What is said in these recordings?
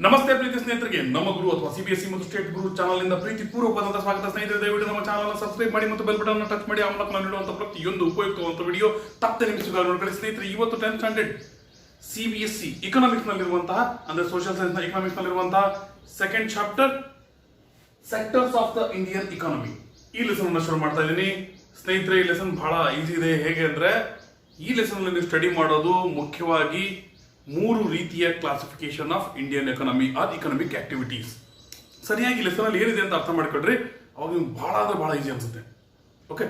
ನಮಸ್ತೆ ಪ್ರೀತಿ ಸ್ನೇಹಿತರಿಗೆ, ನಮ್ಮ ಗುರು ಅಥವಾ ಸಿಬಿಎಸ್ಇ ಮತ್ತು ಸ್ಟೇಟ್ ಗುರು ಚಾನಲ್ ಇಂದ ಪ್ರೀತಿ ಪೂರ್ವಕವಾದಂತಹ ಸ್ವಾಗತ. ಸ್ನೇಹಿತರೆ, ದಯವಿಟ್ಟು ನಮ್ಮ ಚಾನಲ್ ಅನ್ನು ಸಬ್ಸ್ಕ್ರೈಬ್ ಮಾಡಿ ಮತ್ತು ಬೆಲ್ ಬಟನ್ ಅನ್ನು ಟಚ್ ಮಾಡಿ. ಆ ಮೂಲಕ ನಾನು ನೀಡುವಂತಹ ಪ್ರತಿಯೊಂದು ಉಪಯುಕ್ತವಾದ ವಿಡಿಯೋ ತಪ್ಪದೆ ನಿಮಿಷಗಳು ನೋಡ್ಕೊಳ್ಳಿ. ಸ್ನೇಹಿತರೆ, ಇವತ್ತು 10th ಸ್ಟ್ಯಾಂಡರ್ಡ್ ಸಿಬಿಎಸ್ಇ ಇಕನಾಮಿಕ್ಸ್ ನಲ್ಲಿರುವಂತಹ ಅಂದ್ರೆ ಸೋಷಿಯಲ್ ಸೈನ್ಸ್ ನ ಇಕನಾಮಿಕ್ಸ್ ನಲ್ಲಿರುವಂತಹ second chapter sectors of the Indian economy ಈ ಲೆಸನ್ ಅನ್ನು ಶುರು ಮಾಡ್ತಾ ಇದ್ದೀನಿ. ಸ್ನೇಹಿತರೆ, ಈ ಲೆಸನ್ ಬಹಳ ಈಸಿ ಇದೆ. ಹೇಗೆ ಅಂದ್ರೆ ಈ ಲೆಸನ್ ಅಲ್ಲಿ ನೀವು ಸ್ಟಡಿ ಮಾಡೋದು ಮುಖ್ಯವಾಗಿ 3 ರೀತಿಯ classification of Indian economy or economic activities. ಸರಿಯಾಗಿ ಲೆಸನ್ ಅಲ್ಲಿ ಏನಿದೆ ಅಂತ ಅರ್ಥ ಮಾಡ್ಕೊಂಡ್ರೆ ಅವಾಗ ನಿಮ್ಗೆ ಬಹಳ ಈಸಿ ಅನ್ಸುತ್ತೆ. ಓಕೆ,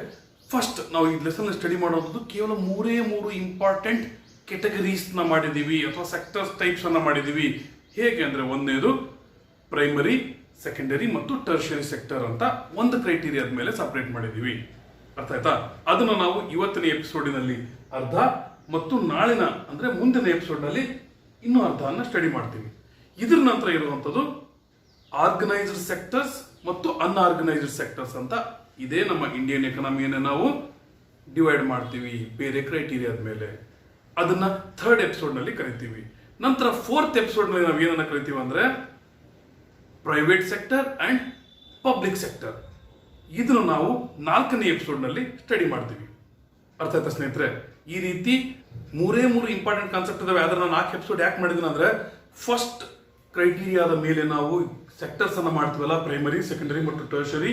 ಫಸ್ಟ್ ನಾವು ಈ ಲೆಸನ್ ಸ್ಟಡಿ ಮಾಡೋದು ಕೇವಲ 3 ಇಂಪಾರ್ಟೆಂಟ್ ಕೆಟಗರೀಸ್ ನ ಮಾಡಿದೀವಿ ಅಥವಾ ಸೆಕ್ಟರ್ಸ್ ಟೈಪ್ಸ್ ಅನ್ನ ಮಾಡಿದೀವಿ. ಹೇಗೆ ಅಂದ್ರೆ ಒಂದನೇದು ಪ್ರೈಮರಿ, ಸೆಕೆಂಡರಿ ಮತ್ತು ಟರ್ಷರಿ ಸೆಕ್ಟರ್ ಅಂತ ಒಂದು ಕ್ರೈಟೀರಿಯಾದ ಮೇಲೆ ಸಪರೇಟ್ ಮಾಡಿದೀವಿ. ಅರ್ಥ ಆಯ್ತಾ? ಅದನ್ನ ನಾವು ಇವತ್ತಿನ ಎಪಿಸೋಡಿನಲ್ಲಿ ಅರ್ಧ ಮತ್ತು ನಾಳಿನ ಅಂದ್ರೆ ಮುಂದಿನ ಎಪಿಸೋಡ್ ನಲ್ಲಿ ಇನ್ನೂ ಅರ್ಧವನ್ನ ಸ್ಟಡಿ ಮಾಡ್ತೀವಿ. ಇದ್ರ ನಂತರ ಇರುವಂತದ್ದು ಆರ್ಗನೈಸ್ಡ್ ಸೆಕ್ಟರ್ಸ್ ಮತ್ತು ಅನ್ಆರ್ಗನೈಸ್ಡ್ ಸೆಕ್ಟರ್ಸ್ ಅಂತ ಇದೇ ನಮ್ಮ ಇಂಡಿಯನ್ ಎಕಾನಮಿಯನ್ನು ನಾವು ಡಿವೈಡ್ ಮಾಡ್ತೀವಿ ಬೇರೆ ಕ್ರೈಟೀರಿಯಾದ ಮೇಲೆ. ಅದನ್ನ 3rd ಎಪಿಸೋಡ್ ನಲ್ಲಿ ಕರಿತೀವಿ. ನಂತರ 4th ಎಪಿಸೋಡ್ ನಲ್ಲಿ ನಾವು ಏನನ್ನ ಕರಿತೀವಿ ಅಂದ್ರೆ private sector and public sector. ಇದನ್ನು ನಾವು 4ನೇ ಎಪಿಸೋಡ್ ನಲ್ಲಿ ಸ್ಟಡಿ ಮಾಡ್ತೀವಿ. ಅರ್ಥ ಆಯ್ತಾ ಸ್ನೇಹಿತರೆ? ಈ ರೀತಿ 3 ಇಂಪಾರ್ಟೆಂಟ್ ಕಾನ್ಸೆಪ್ಟ್ ಇದಾವೆ. ಅದನ್ನ 4 ಎಪಿಸೋಡ್ ಯಾಕೆ ಮಾಡಿದ್ದೀನಿ ಅಂದ್ರೆ ಫಸ್ಟ್ ಕ್ರೈಟೀರಿಯಾದ ಮೇಲೆ ನಾವು ಸೆಕ್ಟರ್ಸ್ ಅನ್ನ ಮಾಡ್ತೀವಲ್ಲ, ಪ್ರೈಮರಿ, ಸೆಕೆಂಡರಿ ಮತ್ತು ಟರ್ಷರಿ,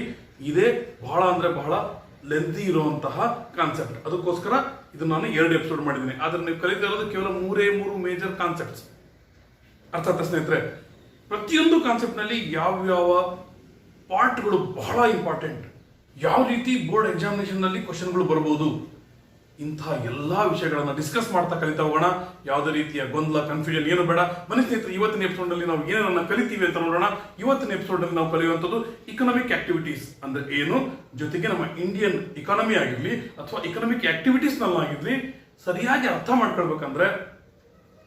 ಇದೇ ಬಹಳ ಲೆಂತಿ ಇರುವಂತಹ ಕಾನ್ಸೆಪ್ಟ್. ಅದಕ್ಕೋಸ್ಕರ ಇದನ್ನ ನಾನು 2 ಎಪಿಸೋಡ್ ಮಾಡಿದ್ದೀನಿ. ಆದ್ರೆ ನೀವು ಕಲಿತಾ ಇರೋದು ಕೇವಲ 3 ಮೇಜರ್ ಕಾನ್ಸೆಪ್ಟ್ಸ್. ಅರ್ಥ ಆಯ್ತಾ ಸ್ನೇಹಿತರೆ? ಪ್ರತಿಯೊಂದು ಕಾನ್ಸೆಪ್ಟ್ ನಲ್ಲಿ ಯಾವ ಪಾರ್ಟ್ಗಳು ಬಹಳ ಇಂಪಾರ್ಟೆಂಟ್, ಯಾವ ರೀತಿ ಬೋರ್ಡ್ ಎಕ್ಸಾಮಿನೇಷನ್ ನಲ್ಲಿ ಕ್ವಶನ್ಗಳು ಬರಬಹುದು, ಇಂತಹ ಎಲ್ಲಾ ವಿಷಯಗಳನ್ನ ಡಿಸ್ಕಸ್ ಮಾಡ್ತಾ ಕಲಿತಾ ಹೋಗೋಣ. ಯಾವುದೇ ರೀತಿಯ ಗೊಂದಲ, ಕನ್ಫ್ಯೂಷನ್ ಏನು ಬೇಡ. ಬನ್ನಿ ಸ್ನೇಹಿತರೆ, ಇವತ್ತಿನ ಎಪಿಸೋಡ್ ನಲ್ಲಿ ನಾವು ಏನನ್ನ ಕಲಿತೀವಿ ಅಂತ ನೋಡೋಣ. ಇವತ್ತಿನ ಎಪಿಸೋಡ್ ನಲ್ಲಿ ನಾವು ಕಲಿಯುವಂತದ್ದು ಇಕನಾಮಿಕ್ ಆಕ್ಟಿವಿಟೀಸ್ ಅಂದ್ರೆ ಏನು, ಜೊತೆಗೆ ನಮ್ಮ ಇಂಡಿಯನ್ ಇಕಾನಮಿ ಆಗಿರ್ಲಿ ಅಥವಾ ಇಕನಾಮಿಕ್ ಆಕ್ಟಿವಿಟೀಸ್ ನಲ್ಲಾಗಿರ್ಲಿ ಸರಿಯಾಗಿ ಅರ್ಥ ಮಾಡ್ಕೊಳ್ಬೇಕಂದ್ರೆ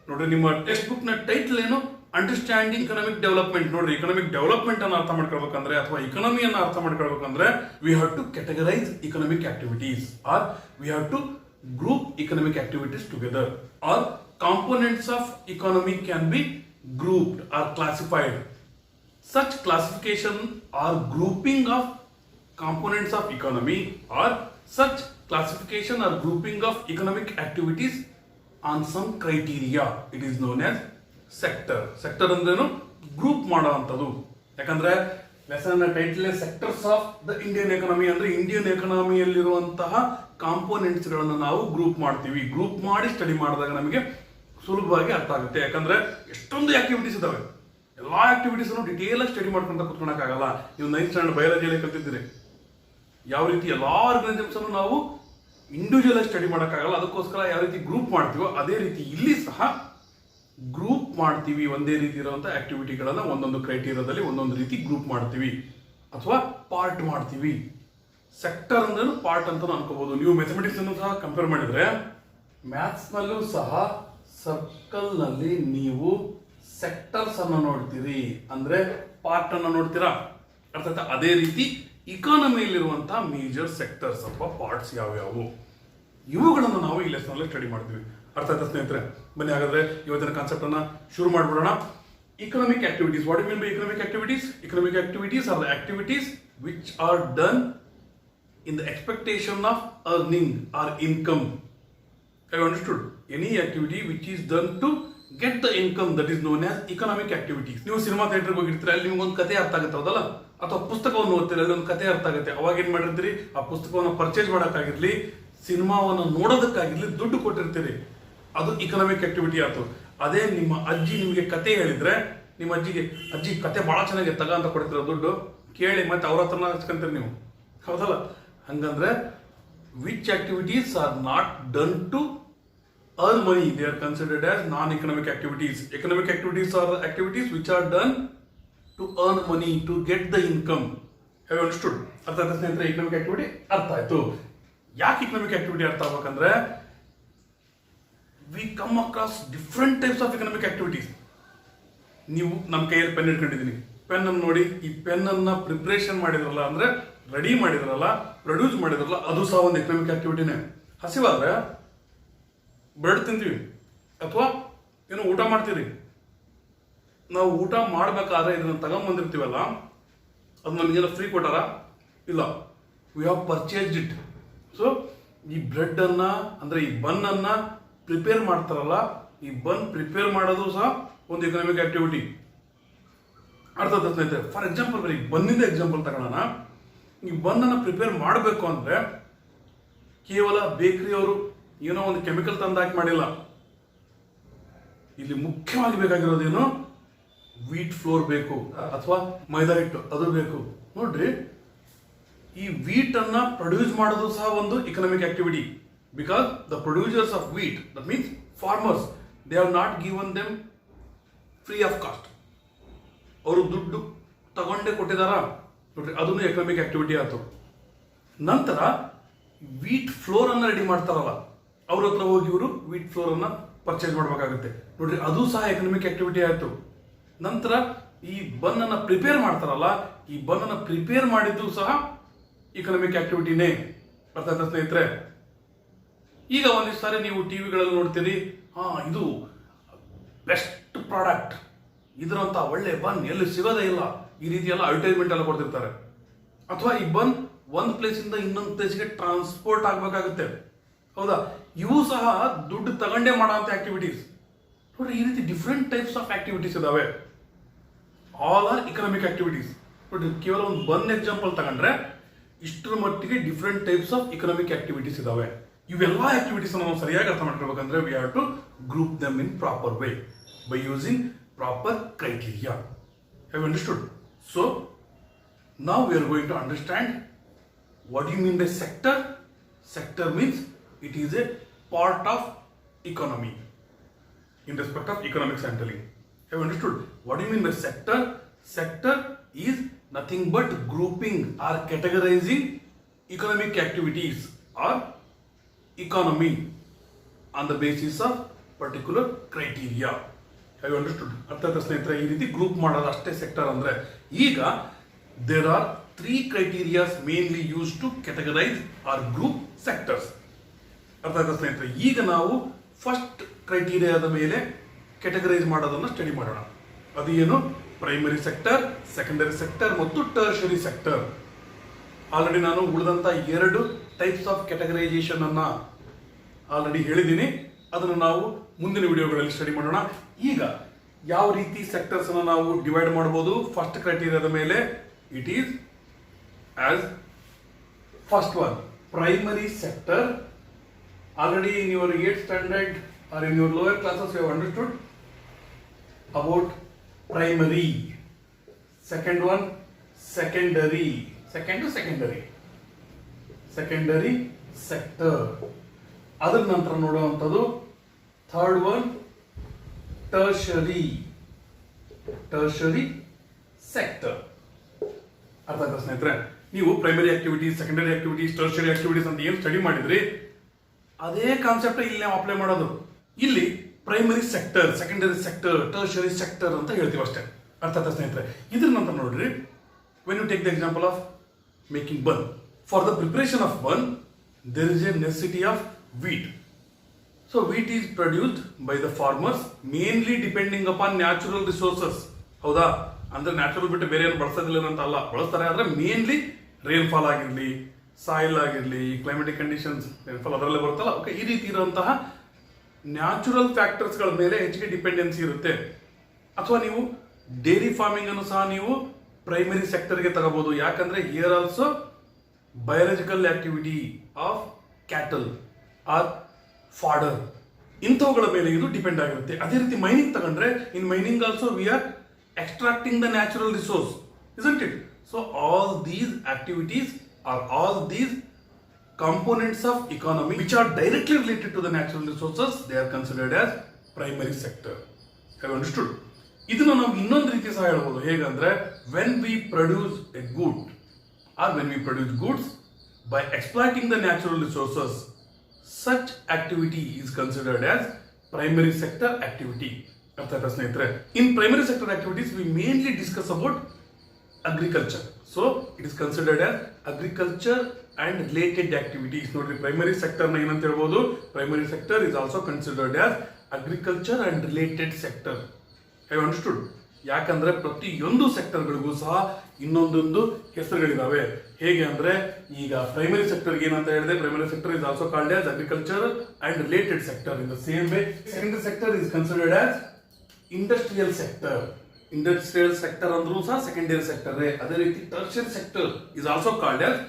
ನೋಡ್ರಿ, ನಿಮ್ಮ ಟೆಕ್ಸ್ಟ್ ಬುಕ್ ನ ಟೈಟಲ್ ಏನು, ಅಂಡರ್ಸ್ಟ್ಯಾಂಡಿಂಗ್ ಇಕನಾಮಿಕ್ ಡೆವಲಪ್ಮೆಂಟ್. ನೋಡ್ರಿ, ಇಕನಾಮಿಕ್ ಡೆವಲಪ್ಮೆಂಟ್ ಅನ್ನು ಅರ್ಥ ಮಾಡ್ಕೊಳ್ಬೇಕಂದ್ರೆ ಅಥವಾ ಇಕನಾಮಿಯನ್ನ ಅರ್ಥ ಮಾಡ್ಕೊಳ್ಬೇಕಂದ್ರೆ we have to categorise economic activities or we have to group economic activities together, or components of economy can be grouped or classified. Such classification or grouping of components of economy or such classification or grouping of economic activities on some criteria, it is known as sector. Sector ಅಂದ್ರೇನು? Group ಮಾಡುವಂಥದ್ದು. ಯಾಕಂದ್ರೆ lesson title sectors of the Indian economy ಅಂದ್ರೆ Indian ಎಕಾನಮಿಯಲ್ಲಿರುವಂತಹ components ಗಳನ್ನ ನಾವು group ಮಾಡ್ತೀವಿ. Group ಮಾಡಿ study ಮಾಡಿದಾಗ ನಮಗೆ ಸುಲಭವಾಗಿ ಅರ್ಥ ಆಗುತ್ತೆ. ಯಾಕಂದ್ರೆ ಎಷ್ಟೊಂದು ಆಕ್ಟಿವಿಟೀಸ್ ಇದಾವೆ. ಎಲ್ಲಾ ಆಕ್ಟಿವಿಟೀಸ್ ಡಿಟೇಲ್ ಆಗಿ ಸ್ಟಡಿ ಮಾಡ್ಕೊಂತ ಕುತ್ಕೊಳಕ್ಕಾಗಲ್ಲ. ನೀವು 9th ಸ್ಟ್ಯಾಂಡರ್ಡ್ ಬಯಾಲಜಿಯಲ್ಲಿ ಕಲ್ತಿದ್ದೀರಿ ಯಾವ ರೀತಿ ಎಲ್ಲಾ ಆರ್ಗನಿಸಮ್ಸ್ ಅನ್ನು ನಾವು ಇಂಡಿವಿಜುವಲ್ ಆಗಿ ಸ್ಟಡಿ ಮಾಡೋಕ್ಕಾಗಲ್ಲ. ಅದಕ್ಕೋಸ್ಕರ ಯಾವ ರೀತಿ ಗ್ರೂಪ್ ಮಾಡ್ತೀವೋ ಅದೇ ರೀತಿ ಇಲ್ಲಿ ಸಹ ಗ್ರೂಪ್ ಮಾಡ್ತೀವಿ. ಒಂದೇ ರೀತಿ ಇರುವಂತಹ ಆಕ್ಟಿವಿಟಿಗಳನ್ನ ಒಂದೊಂದು ಕ್ರೈಟೀರಿಯಾದಲ್ಲಿ ಒಂದೊಂದು ರೀತಿ ಗ್ರೂಪ್ ಮಾಡ್ತೀವಿ ಅಥವಾ ಪಾರ್ಟ್ ಮಾಡ್ತೀವಿ. ಸೆಕ್ಟರ್ ಅಂದ್ರೆ ಪಾರ್ಟ್ ಅಂತ ಅನ್ಕೋಬಹುದು. ನೀವು ಮ್ಯಾಥಮೆಟಿಕ್ಸ್ ಅನ್ನು ಸಹ ಕಂಪೇರ್ ಮಾಡಿದ್ರೆ ಮ್ಯಾಥ್ಸ್ ನಲ್ಲೂ ಸಹ ಸರ್ಕಲ್ ನಲ್ಲಿ ನೀವು ಸೆಕ್ಟರ್ಸ್ ಅನ್ನು ನೋಡ್ತೀರಿ, ಅಂದ್ರೆ ಪಾರ್ಟ್ ಅನ್ನು ನೋಡ್ತೀರಾ. ಅರ್ಥಾತ್ ಅದೇ ರೀತಿ ಇಕಾನಮಿಯಲ್ಲಿರುವಂತಹ ಮೇಜರ್ ಸೆಕ್ಟರ್ಸ್ ಅಥವಾ ಪಾರ್ಟ್ಸ್ ಯಾವ್ಯಾವು ಇವುಗಳನ್ನು ನಾವು ಈ ಲೆಸನ್ ನಲ್ಲಿ ಸ್ಟಡಿ ಮಾಡ್ತೀವಿ. ಅರ್ಥ ಆಯ್ತಾ ಸ್ನೇಹಿತರೆ? ಬನ್ನಿ ಹಾಗಾದ್ರೆ ಇವತ್ತಿನ ಕಾನ್ಸೆಪ್ಟ್ ಅನ್ನ ಶುರು ಮಾಡ್ಬಿಡೋಣ. Economic activities. What do you mean by economic activities? Economic activities are the activities which are done in the expectation of earning or income. Have you understood? Any activity which is done to get the income, that is known as economic activities. ನೀವು cinema ಥಿಯೇಟರ್ಗೆ ಹೋಗಿರ್ತೀರ, ಅಲ್ಲಿ ನಿಮ್ಗೊಂದು ಕಥೆ ಅರ್ಥ ಆಗುತ್ತೆ, ಹೌದಲ್ಲ? ಅಥವಾ ಪುಸ್ತಕವನ್ನು ಓದ್ತೀರ, ಅಲ್ಲಿ ಒಂದು ಕಥೆ ಅರ್ಥ ಆಗುತ್ತೆ. ಅವಾಗ ಏನ್ ಮಾಡಿರ್ತೀರಿ, ಆ ಪುಸ್ತಕವನ್ನು ಪರ್ಚೇಸ್ ಮಾಡೋಕ್ಕಾಗಿರ್ಲಿ, ಸಿನಿಮಾವನ್ನು ನೋಡೋದಕ್ಕಾಗಿರ್ಲಿ ದುಡ್ಡು ಕೊಟ್ಟಿರ್ತೀರಿ. ಅದು ಇಕನಾಮಿಕ್ ಆಕ್ಟಿವಿಟಿ ಆಯ್ತು. ಅದೇ ನಿಮ್ಮ ಅಜ್ಜಿ ನಿಮಗೆ ಕತೆ ಹೇಳಿದ್ರೆ ನಿಮ್ಮ ಅಜ್ಜಿ ಕತೆ ಬಹಳ ಚೆನ್ನಾಗಿ ತಗ ಅಂತ ಕೊಡ್ತೀರ ದುಡ್ಡು ಕೇಳಿ, ಮತ್ತೆ ಅವ್ರ ಹತ್ರನ ಹಚ್ಕೊಂತೀರಿ ನೀವು, ಹೌದಲ್ಲ? ಹಂಗಂದ್ರೆ which activities are not done to earn money, they are considered as non-economic activities. Economic activities are the activities which are done to earn money, to get the income. Have you understood? ಅರ್ಥ ಆಯ್ತಾ ಸ್ನೇಹಿತರೆ? economic activity ಅರ್ಥ ಆಯ್ತು. ಯಾಕೆ economic activity ಅರ್ಥ ಆಗ್ಬೇಕಂದ್ರೆ we come across different types of economic activities. ನೀವು ನಮ್ಮ ಕೈಯಲ್ಲಿ ಪೆನ್ ಇಟ್ಕೊಂಡಿದ್ದೀನಿ, ಪೆನ್ ಅನ್ನು ನೋಡಿ, ಈ ಪೆನ್ ಅನ್ನ ಪ್ರಿಪರೇಷನ್ ಮಾಡಿದ್ರಲ್ಲ ಅಂದ್ರೆ ರೆಡಿ ಮಾಡಿದ್ರಲ್ಲ, ಪ್ರೊಡ್ಯೂಸ್ ಮಾಡಿದ್ರಲ್ಲ, ಅದು ಸಹ ಒಂದು ಎಕನಾಮಿಕ್ ಆಕ್ಟಿವಿಟಿನೇ. ಹಸಿವಾದ್ರೆ ಬ್ರೆಡ್ ತಿಂತೀವಿ ಅಥವಾ ಏನೋ ಊಟ ಮಾಡ್ತೀರಿ, ನಾವು ಊಟ ಮಾಡಬೇಕಾದ್ರೆ ಇದನ್ನ ತಗೊಂಬಂದಿರ್ತೀವಲ್ಲ, ಅದು ನಮಗೇನೋ ಫ್ರೀ ಕೊಟ್ಟಾರ? ಇಲ್ಲ, we have purchased it. So ಈ ಬ್ರೆಡ್ ಅನ್ನ ಅಂದ್ರೆ ಈ ಬನ್ ಅನ್ನ ಪ್ರಿಪೇರ್ ಮಾಡ್ತಾರಲ್ಲ, ಈ ಬನ್ ಪ್ರಿಪೇರ್ ಮಾಡೋದು ಸಹ ಒಂದು ಎಕನಾಮಿಕ್ ಆಕ್ಟಿವಿಟಿ. ಅರ್ಥ ಆಯ್ತಾ ಸ್ನೇಹಿತರೆ? ಫಾರ್ ಎಕ್ಸಾಂಪಲ್ ಬರೀ ಬನ್ನಿಂದ ಎಕ್ಸಾಂಪಲ್ ತಗೊಳ್ಳೋಣ. ಈ ಬನ್ ಅನ್ನ ಪ್ರಿಪೇರ್ ಮಾಡಬೇಕು ಅಂದ್ರೆ ಕೇವಲ ಬೇಕರಿ ಅವರು ಏನೋ ಒಂದು ಕೆಮಿಕಲ್ ತಂದಾಕಿ ಮಾಡಿಲ್ಲ. ಇಲ್ಲಿ ಮುಖ್ಯವಾಗಿ ಬೇಕಾಗಿರೋದೇನು? ವೀಟ್ ಫ್ಲೋರ್ ಬೇಕು ಅಥವಾ ಮೈದಾ ಹಿಟ್ಟು ಅದು ಬೇಕು. ನೋಡ್ರಿ, ಈ ವೀಟ್ ಅನ್ನ ಪ್ರೊಡ್ಯೂಸ್ ಮಾಡೋದು ಸಹ ಒಂದು economic activity. Because the producers of wheat, that means farmers, they have not given them free of cost. ಅವರು ದುಡ್ಡು ತಗೊಂಡೇ ಕೊಟ್ಟಿದಾರ. ನೋಡ್ರಿ, ಅದನ್ನು ಎಕನಾಮಿಕ್ ಆಕ್ಟಿವಿಟಿ ಆಯ್ತು. ನಂತರ ವೀಟ್ ಫ್ಲೋರ್ ಅನ್ನ ರೆಡಿ ಮಾಡ್ತಾರಲ್ಲ, ಅವ್ರ ಹತ್ರ ಹೋಗಿ ಇವರು ವೀಟ್ ಫ್ಲೋರ್ ಅನ್ನ ಪರ್ಚೇಸ್ ಮಾಡಬೇಕಾಗುತ್ತೆ. ನೋಡ್ರಿ, ಅದು ಸಹ ಎಕನಾಮಿಕ್ ಆಕ್ಟಿವಿಟಿ ಆಯ್ತು. ನಂತರ ಈ ಬನ್ ಅನ್ನ ಪ್ರಿಪೇರ್ ಮಾಡ್ತಾರಲ್ಲ, ಈ ಬನ್ ಅನ್ನ ಪ್ರಿಪೇರ್ ಮಾಡಿದ್ದು ಸಹ ಎಕನಾಮಿಕ್ ಆಕ್ಟಿವಿಟಿನೇ. ಅರ್ಥ ಆಯ್ತಾ ಸ್ನೇಹಿತರೆ? ಈಗ ಒಂದಿಷ್ಟು ಸಾರಿ ನೀವು ಟಿವಿಗಳಲ್ಲಿ ನೋಡ್ತೀರಿ, ಇದು ಬೆಸ್ಟ್ ಪ್ರಾಡಕ್ಟ್, ಇದರಂತ ಒಳ್ಳೆ ಬನ್ ಎಲ್ಲಿ ಸಿಗೋದೇ ಇಲ್ಲ, ಈ ರೀತಿ ಎಲ್ಲ ಅಡ್ವರ್ಟೈಸ್ಮೆಂಟ್ ಎಲ್ಲ ಕೊಡ್ತಿರ್ತಾರೆ. ಅಥವಾ ಈ ಬನ್ ಒಂದು ಪ್ಲೇಸ್ ಇಂದ ಇನ್ನೊಂದು ಪ್ಲೇಸ್ಗೆ ಟ್ರಾನ್ಸ್ಪೋರ್ಟ್ ಆಗ್ಬೇಕಾಗುತ್ತೆ, ಹೌದಾ? ಇವು ಸಹ ದುಡ್ಡು ತಗೊಂಡೇ ಮಾಡೋಂಥ ಆಕ್ಟಿವಿಟೀಸ್. ನೋಡ್ರಿ, ಈ ರೀತಿ ಡಿಫ್ರೆಂಟ್ ಟೈಪ್ಸ್ ಆಫ್ ಆಕ್ಟಿವಿಟೀಸ್ ಇದಾವೆ. All are economic activities. ನೋಡ್ರಿ, ಕೇವಲ ಒಂದು ಬನ್ ಎಕ್ಸಾಂಪಲ್ ತಗೊಂಡ್ರೆ ಇಷ್ಟರ ಮಟ್ಟಿಗೆ different types of economic activities ಇದಾವೆ. ಇವೆಲ್ಲ ಆಕ್ಟಿವಿಟೀಸ್ ನಾವು ಸರಿಯಾಗಿ ಅರ್ಥ ಮಾಡ್ಕೊಳ್ಬೇಕಂದ್ರೆ we have to group them in proper way by using proper criteria. Have you understood? So now we are going to understand what do you mean by sector. Sector means it is a part of economy in respect of economics I'm telling. Have you understood what do you mean by sector? Sector is nothing but grouping or categorizing economic activities or economy on the basis of particular criteria. Have you understood? ಅರ್ಥ ಸ್ನೇಹಿತರೆ, ಈ ರೀತಿ group ಮಾಡೋದು ಅಷ್ಟೇ sector ಅಂದ್ರೆ. ಈಗ there are three criteria mainly used to categorize or group sectors. ಅರ್ಥ ಆಯ್ತಾ ಸ್ನೇಹಿತರೆ? ಈಗ ನಾವು ಫಸ್ಟ್ ಕ್ರೈಟೀರಿಯಾದ ಮೇಲೆ ಕ್ಯಾಟಗರೈಸ್ ಮಾಡೋದನ್ನ ಸ್ಟಡಿ ಮಾಡೋಣ. ಅದು ಏನು? ಪ್ರೈಮರಿ ಸೆಕ್ಟರ್, ಸೆಕೆಂಡರಿ ಸೆಕ್ಟರ್ ಮತ್ತು ಟರ್ಷರಿ ಸೆಕ್ಟರ್. ಆಲ್ರೆಡಿ ನಾನು ಉಳಿದಂತ 2 ಟೈಪ್ಸ್ ಆಫ್ ಕ್ಯಾಟಗರೈಸೇಷನ್ ಅನ್ನ ಆಲ್ರೆಡಿ ಹೇಳಿದ್ದೀನಿ. ಅದನ್ನು ನಾವು ಮುಂದಿನ ವಿಡಿಯೋಗಳಲ್ಲಿ ಸ್ಟಡಿ ಮಾಡೋಣ. ಈಗ ಯಾವ ರೀತಿ ಸೆಕ್ಟರ್ಸ್ ಅನ್ನ ನಾವು ಡಿವೈಡ್ ಮಾಡಬಹುದು ಫಸ್ಟ್ ಕ್ರೈಟೀರಿಯಾದ ಮೇಲೆ? It is as first one, primary sector. Already in your 8th standard or in your lower classes you have understood about primary. Second one, secondary. Secondary sector. ಅದರ ನಂತರ ನೋಡುವಂಥದ್ದು ಥರ್ಡ್ ಒನ್ ಟರ್ಷರಿ ಸೆಕ್ಟರ್. ಅರ್ಥ ಆಯ್ತಾ ಸ್ನೇಹಿತರೆ? ನೀವು primary activities, secondary activities, tertiary activities ಅಂತ ಏನು study ಮಾಡಿದ್ರಿ ಅದೇ ಕಾನ್ಸೆಪ್ಟ್ ಇಲ್ಲಿ ನಾವು ಅಪ್ಲೈ ಮಾಡೋದು. ಇಲ್ಲಿ primary sector, secondary sector, tertiary sector ಅಂತ ಹೇಳ್ತೀವಿ ಅಷ್ಟೇ. ಅರ್ಥ ಆಯ್ತಾ ಸ್ನೇಹಿತರೆ? ಇದ್ರ ನಂತರ ನೋಡ್ರಿ, when you take the example of making bun, for the preparation of bun there is a necessity of wheat. So wheat is produced by the farmers mainly depending upon natural resources. ಹೌದಾ? ಅಂದ್ರೆ natural ಬಿಟ್ಟು ಬೇರೆ ಏನು ಬಳಸೋದಿಲ್ಲ ಅಂತ ಅಲ್ಲ, ಬಳಸ್ತಾರೆ. ಆದ್ರೆ mainly rainfall ಆಗಿರ್ಲಿ, ಸಾಯಿಲ್ ಆಗಿರ್ಲಿ, ಕ್ಲೈಮೆಟಿಕ್ ಕಂಡೀಷನ್ಸ್, ರೈನ್ಫಾಲ್ ಅದರಲ್ಲೇ ಬರುತ್ತಲ್ಲ, ಓಕೆ, ಈ ರೀತಿ ಇರುವಂತಹ ನ್ಯಾಚುರಲ್ ಫ್ಯಾಕ್ಟರ್ಸ್ಗಳ ಮೇಲೆ ಹೆಚ್ಚಿಗೆ ಡಿಪೆಂಡೆನ್ಸಿ ಇರುತ್ತೆ. ಅಥವಾ ನೀವು ಡೈರಿ ಫಾರ್ಮಿಂಗ್ ಅನ್ನು ಸಹ ನೀವು ಪ್ರೈಮರಿ ಸೆಕ್ಟರ್ಗೆ ತಗೋಬಹುದು. ಯಾಕಂದ್ರೆ here also biological activity of cattle or fodder, ಇಂಥವುಗಳ ಮೇಲೆ ಇದು ಡಿಪೆಂಡ್ ಆಗಿರುತ್ತೆ. ಅದೇ ರೀತಿ ಮೈನಿಂಗ್ ತಗೊಂಡ್ರೆ, in mining also we are extracting the natural resource, isn't it? So all these activities or all these components of economy which are directly related to the natural resources, they are considered as primary sector. Have you understood? ಇದನ್ನ ನಾವು ಇನ್ನೊಂದು ರೀತಿ ಸಹ ಹೇಳ್ಬೋದು. ಹೇಗಂದ್ರೆ, when we produce a good or when we produce goods by exploiting the natural resources, such activity is considered as primary sector activity. ಅರ್ಥ ಆಯ್ತಾ ಸ್ನೇಹಿತರೆ? In primary sector activities we mainly discuss about agriculture. So it is considered as agriculture and related activities. ನೋಡ್ರಿ, primary sector ನ ಏನಂತ ಹೇಳ್ಬೋದು? Primary sector is also considered as agriculture and related sector. Have understood? ಯಾಕಂದ್ರೆ ಪ್ರತಿಯೊಂದು ಸೆಕ್ಟರ್ಗಳಿಗೂ ಸಹ ಇನ್ನೊಂದೊಂದು ಹೆಸರುಗಳಿದಾವೆ. ಹೇಗೆ ಅಂದ್ರೆ ಈಗ ಪ್ರೈಮರಿ ಸೆಕ್ಟರ್ ಏನಂತ ಹೇಳಿದೆ, primary sector is also called as agriculture and related sector. In the same way secondary sector is considered as industrial sector. Industrial sector ಅಂದ್ರೂ ಸಹ ಸೆಕೆಂಡರಿ ಸೆಕ್ಟರ್. ಅದೇ ರೀತಿ tertiary sector is also called as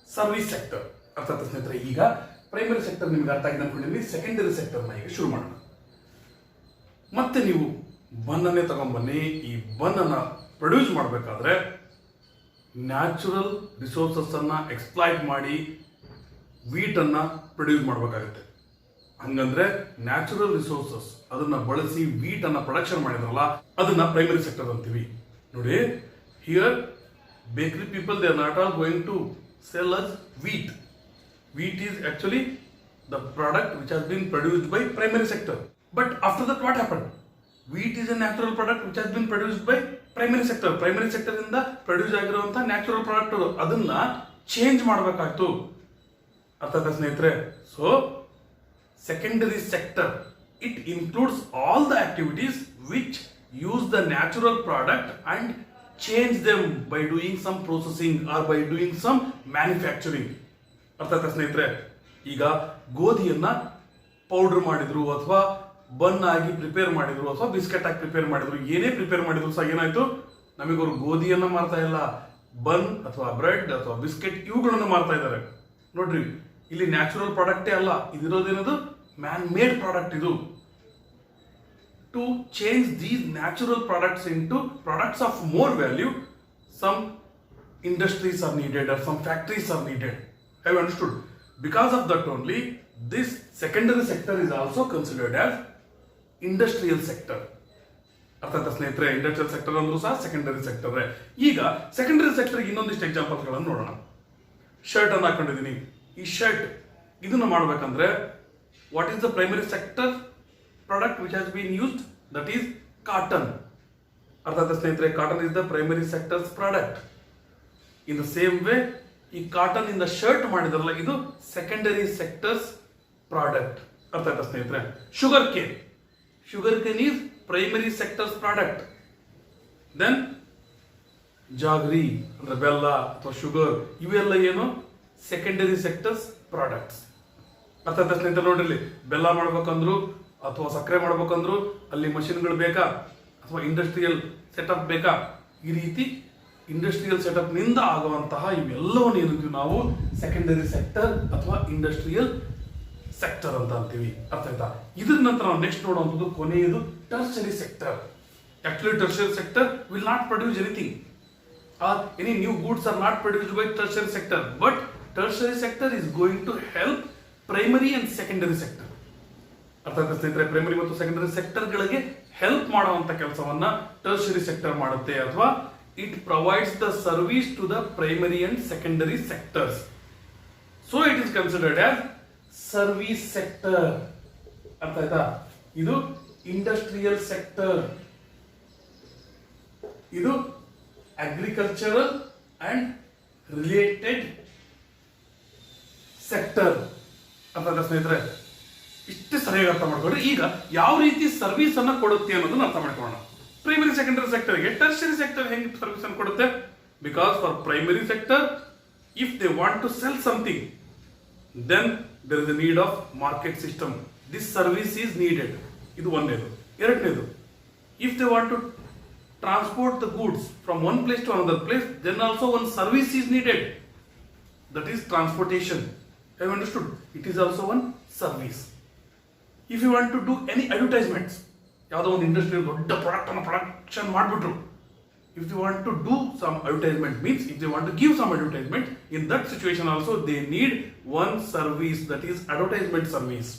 service sector. ಅರ್ಥಾತ್ ಸ್ನೇಹಿತರೆ, ಈಗ primary sector ನಿಮ್ಗೆ ಅರ್ಥ ಆಗಿದೆ ಅನ್ಕೊಂಡಿದ್ವಿ. ಸೆಕೆಂಡರಿ ಸೆಕ್ಟರ್ ನ ಈಗ ಶುರು ಮಾಡೋಣ. ಮತ್ತೆ ನೀವು ಬನ್ನನ್ನೇ ತಗೊಂಡ್ಬನ್ನಿ. ಈ ಬನ್ನನ್ನ ಪ್ರೊಡ್ಯೂಸ್ ಮಾಡಬೇಕಾದ್ರೆ ನ್ಯಾಚುರಲ್ ರಿಸೋರ್ಸಸ್ ಅನ್ನ ಎಕ್ಸ್ಪ್ಲಾಯ್ಟ್ ಮಾಡಿ ವೀಟ್ ಅನ್ನ ಪ್ರೊಡ್ಯೂಸ್ ಮಾಡಬೇಕಾಗುತ್ತೆ. ಹಂಗಂದ್ರೆ ನ್ಯಾಚುರಲ್ ರಿಸೋರ್ಸಸ್ ಅದನ್ನ ಬಳಸಿ ವೀಟ್ ಅನ್ನ ಪ್ರೊಡಕ್ಷನ್ ಮಾಡಿದ್ರಲ್ಲ, ಅದನ್ನ ಪ್ರೈಮರಿ ಸೆಕ್ಟರ್ ಅಂತೀವಿ. ನೋಡಿ, here bakery people they are not all going to sell as wheat. Wheat is actually the product which has been produced by primary sector. But after that what happened? Wheat is a natural product which has been produced by primary sector. Primary sector ಇಂದ produce ಆಗಿರುವಂತಹ natural product ಅದನ್ನ change ಮಾಡಬೇಕಾಯ್ತು. ಅರ್ಥಾತ್ ಸ್ನೇಹಿತರೆ, so secondary sector it includes all the activities which use the natural product and change them by doing some processing or by doing some manufacturing. ಅರ್ಥಾತ್ ಸ್ನೇಹಿತರೆ, ಈಗ ಗೋಧಿಯನ್ನ powder ಮಾಡಿದ್ರು ಅಥವಾ ಬನ್ ಆಗಿ ಪ್ರಿಪೇರ್ ಮಾಡಿದ್ರು ಅಥವಾ ಬಿಸ್ಕೆಟ್ ಆಗಿ ಪ್ರಿಪೇರ್ ಮಾಡಿದ್ರು, ಏನೇ ಪ್ರಿಪೇರ್ ಮಾಡಿದ್ರು ಸಹ ಏನಾಯ್ತು, ನಮಗವರು ಗೋಧಿಯನ್ನ ಮಾರ್ತಾ ಇಲ್ಲ, ಬನ್ ಅಥವಾ ಬ್ರೆಡ್ ಅಥವಾ ಬಿಸ್ಕೆಟ್ ಇವುಗಳನ್ನು ಮಾರ್ತಾ ಇದ್ದಾರೆ. ನೋಡ್ರಿ, ಇಲ್ಲಿ ನ್ಯಾಚುರಲ್ ಪ್ರಾಡಕ್ಟೇ ಅಲ್ಲ, ಇದಿರೋದೇನದು ಮ್ಯಾನ್ ಮೇಡ್ ಪ್ರಾಡಕ್ಟ್. ಇದು to change these natural products into products of more value, some industries are needed or some factories are needed. Have you understood? Because of that only, this secondary sector is also considered as industrial sector. ಅರ್ಥಾತ್ ಸ್ನೇಹಿತರೆ, industrial sector ಅಂದ್ರೂ ಸಹ secondary sector. ಈಗ secondary sector ಇನ್ನೊಂದಿಷ್ಟು ಎಕ್ಸಾಂಪಲ್ಸ್ಗಳನ್ನು ನೋಡೋಣ. Shirt ಅನ್ನು ಹಾಕೊಂಡಿದ್ದೀನಿ. ಈ ಶರ್ಟ್ ಇದನ್ನು ಮಾಡಬೇಕಂದ್ರೆ what is the primary sector product which has been used? That is cotton. ಅರ್ಥಾತ್ ಸ್ನೇಹಿತರೆ, cotton is the primary sectors product. In the same way ಈ ಕಾಟನ್ ಇಂದ ಶರ್ಟ್ ಮಾಡಿದ್ರಲ್ಲ, ಇದು ಸೆಕೆಂಡರಿ ಸೆಕ್ಟರ್ಸ್ ಪ್ರಾಡಕ್ಟ್. ಅರ್ಥಾತ್ ಸ್ನೇಹಿತರೆ, sugar cane is primary sectors product. Then jaggery ಅಂದ್ರೆ ಬೆಲ್ಲ ಅಥವಾ ಶುಗರ್, ಇವೆಲ್ಲ ಏನು ಸೆಕೆಂಡರಿ ಸೆಕ್ಟರ್ಸ್ ಪ್ರಾಡಕ್ಟ್ಸ್. ಅರ್ಥಾತ್ ಸ್ನೇಹಿತರೆ, ನೋಡ್ರಿ, ಬೆಲ್ಲ ಮಾಡ್ಬೇಕಂದ್ರು ಅಥವಾ ಸಕ್ಕರೆ ಮಾಡ್ಬೇಕಂದ್ರು ಅಲ್ಲಿ ಮಷಿನ್ಗಳು ಬೇಕಾ ಅಥವಾ ಇಂಡಸ್ಟ್ರಿಯಲ್ ಸೆಟಪ್ ಬೇಕಾ? ಈ ರೀತಿ ಇಂಡಸ್ಟ್ರಿಯಲ್ ಸೆಟಪ್ ನಿಂದ ಆಗುವಂತಹ ಇವೆಲ್ಲವನ್ನು ಏನಂತೀವಿ ನಾವು ಸೆಕೆಂಡರಿ ಸೆಕ್ಟರ್ ಅಥವಾ ಇಂಡಸ್ಟ್ರಿಯಲ್ ಸೆಕ್ಟರ್ ಅಂತ ಅಂತೀವಿ. ಅರ್ಥ ಆಯ್ತಾ? ಇದ್ರ ನಂತರ ನಾವು ನೆಕ್ಸ್ಟ್ ನೋಡುವಂಥದ್ದು ಕೊನೆಯದು tertiary sector. Actually tertiary sector will not produce anything or any new goods are not produced by tertiary sector, but tertiary sector is going to help primary and secondary sector. ಅರ್ಥಾತ್ ಸ್ನೇಹಿತರೆ, primary ಮತ್ತು secondary sector ಗಳಿಗೆ help ಮಾಡುವಂತ ಕೆಲಸವನ್ನ tertiary sector ಮಾಡುತ್ತೆ, ಅಥವಾ it provides the service to the primary and secondary sectors. So it is considered as service sector. ಅರ್ಥ ಆಯ್ತಾ? ಇದು ಇಂಡಸ್ಟ್ರಿಯಲ್ ಸೆಕ್ಟರ್, ಇದು ಅಗ್ರಿಕಲ್ಚರಲ್ ಅಂಡ್ ರಿಲೇಟೆಡ್ ಸೆಕ್ಟರ್. ಅರ್ಥ ಸ್ನೇಹಿತರೆ, ಇಷ್ಟು ಸರಿಯಾಗಿ ಅರ್ಥ ಮಾಡ್ಕೊಂಡ್ರೆ ಈಗ ಯಾವ ರೀತಿ ಸರ್ವಿಸ್ ಅನ್ನ ಕೊಡುತ್ತೆ ಅನ್ನೋದನ್ನ ಅರ್ಥ ಮಾಡ್ಕೊಳ್ಳೋಣ. ಪ್ರೈಮರಿ ಸೆಕೆಂಡರಿ ಸೆಕ್ಟರ್ಗೆ ಟರ್ಷರಿ ಸೆಕ್ಟರ್ ಹೆಂಗೆ ಸರ್ವಿಸ್ ಅನ್ನು ಕೊಡುತ್ತೆ? Because for primary sector, if they want to sell something, then there is the need of market system. This service is needed. ಇದು ಒಂದೇದು. ಎರಡನೇದು, ಇಫ್ ದೇ ವಾಂಟ್ ಟು transport the goods from one place to another place, then also one service is needed, that is transportation. Have you understood? It is also one service. If you want to do any advertisements, ಯಾವುದೋ ಒಂದು industry ದೊಡ್ಡ product ಅನ್ನು production ಮಾಡಿಬಿಟ್ರು, if they want to do some advertisement, means if they want to give some advertisement, in that situation also they need one service, that is advertisement service,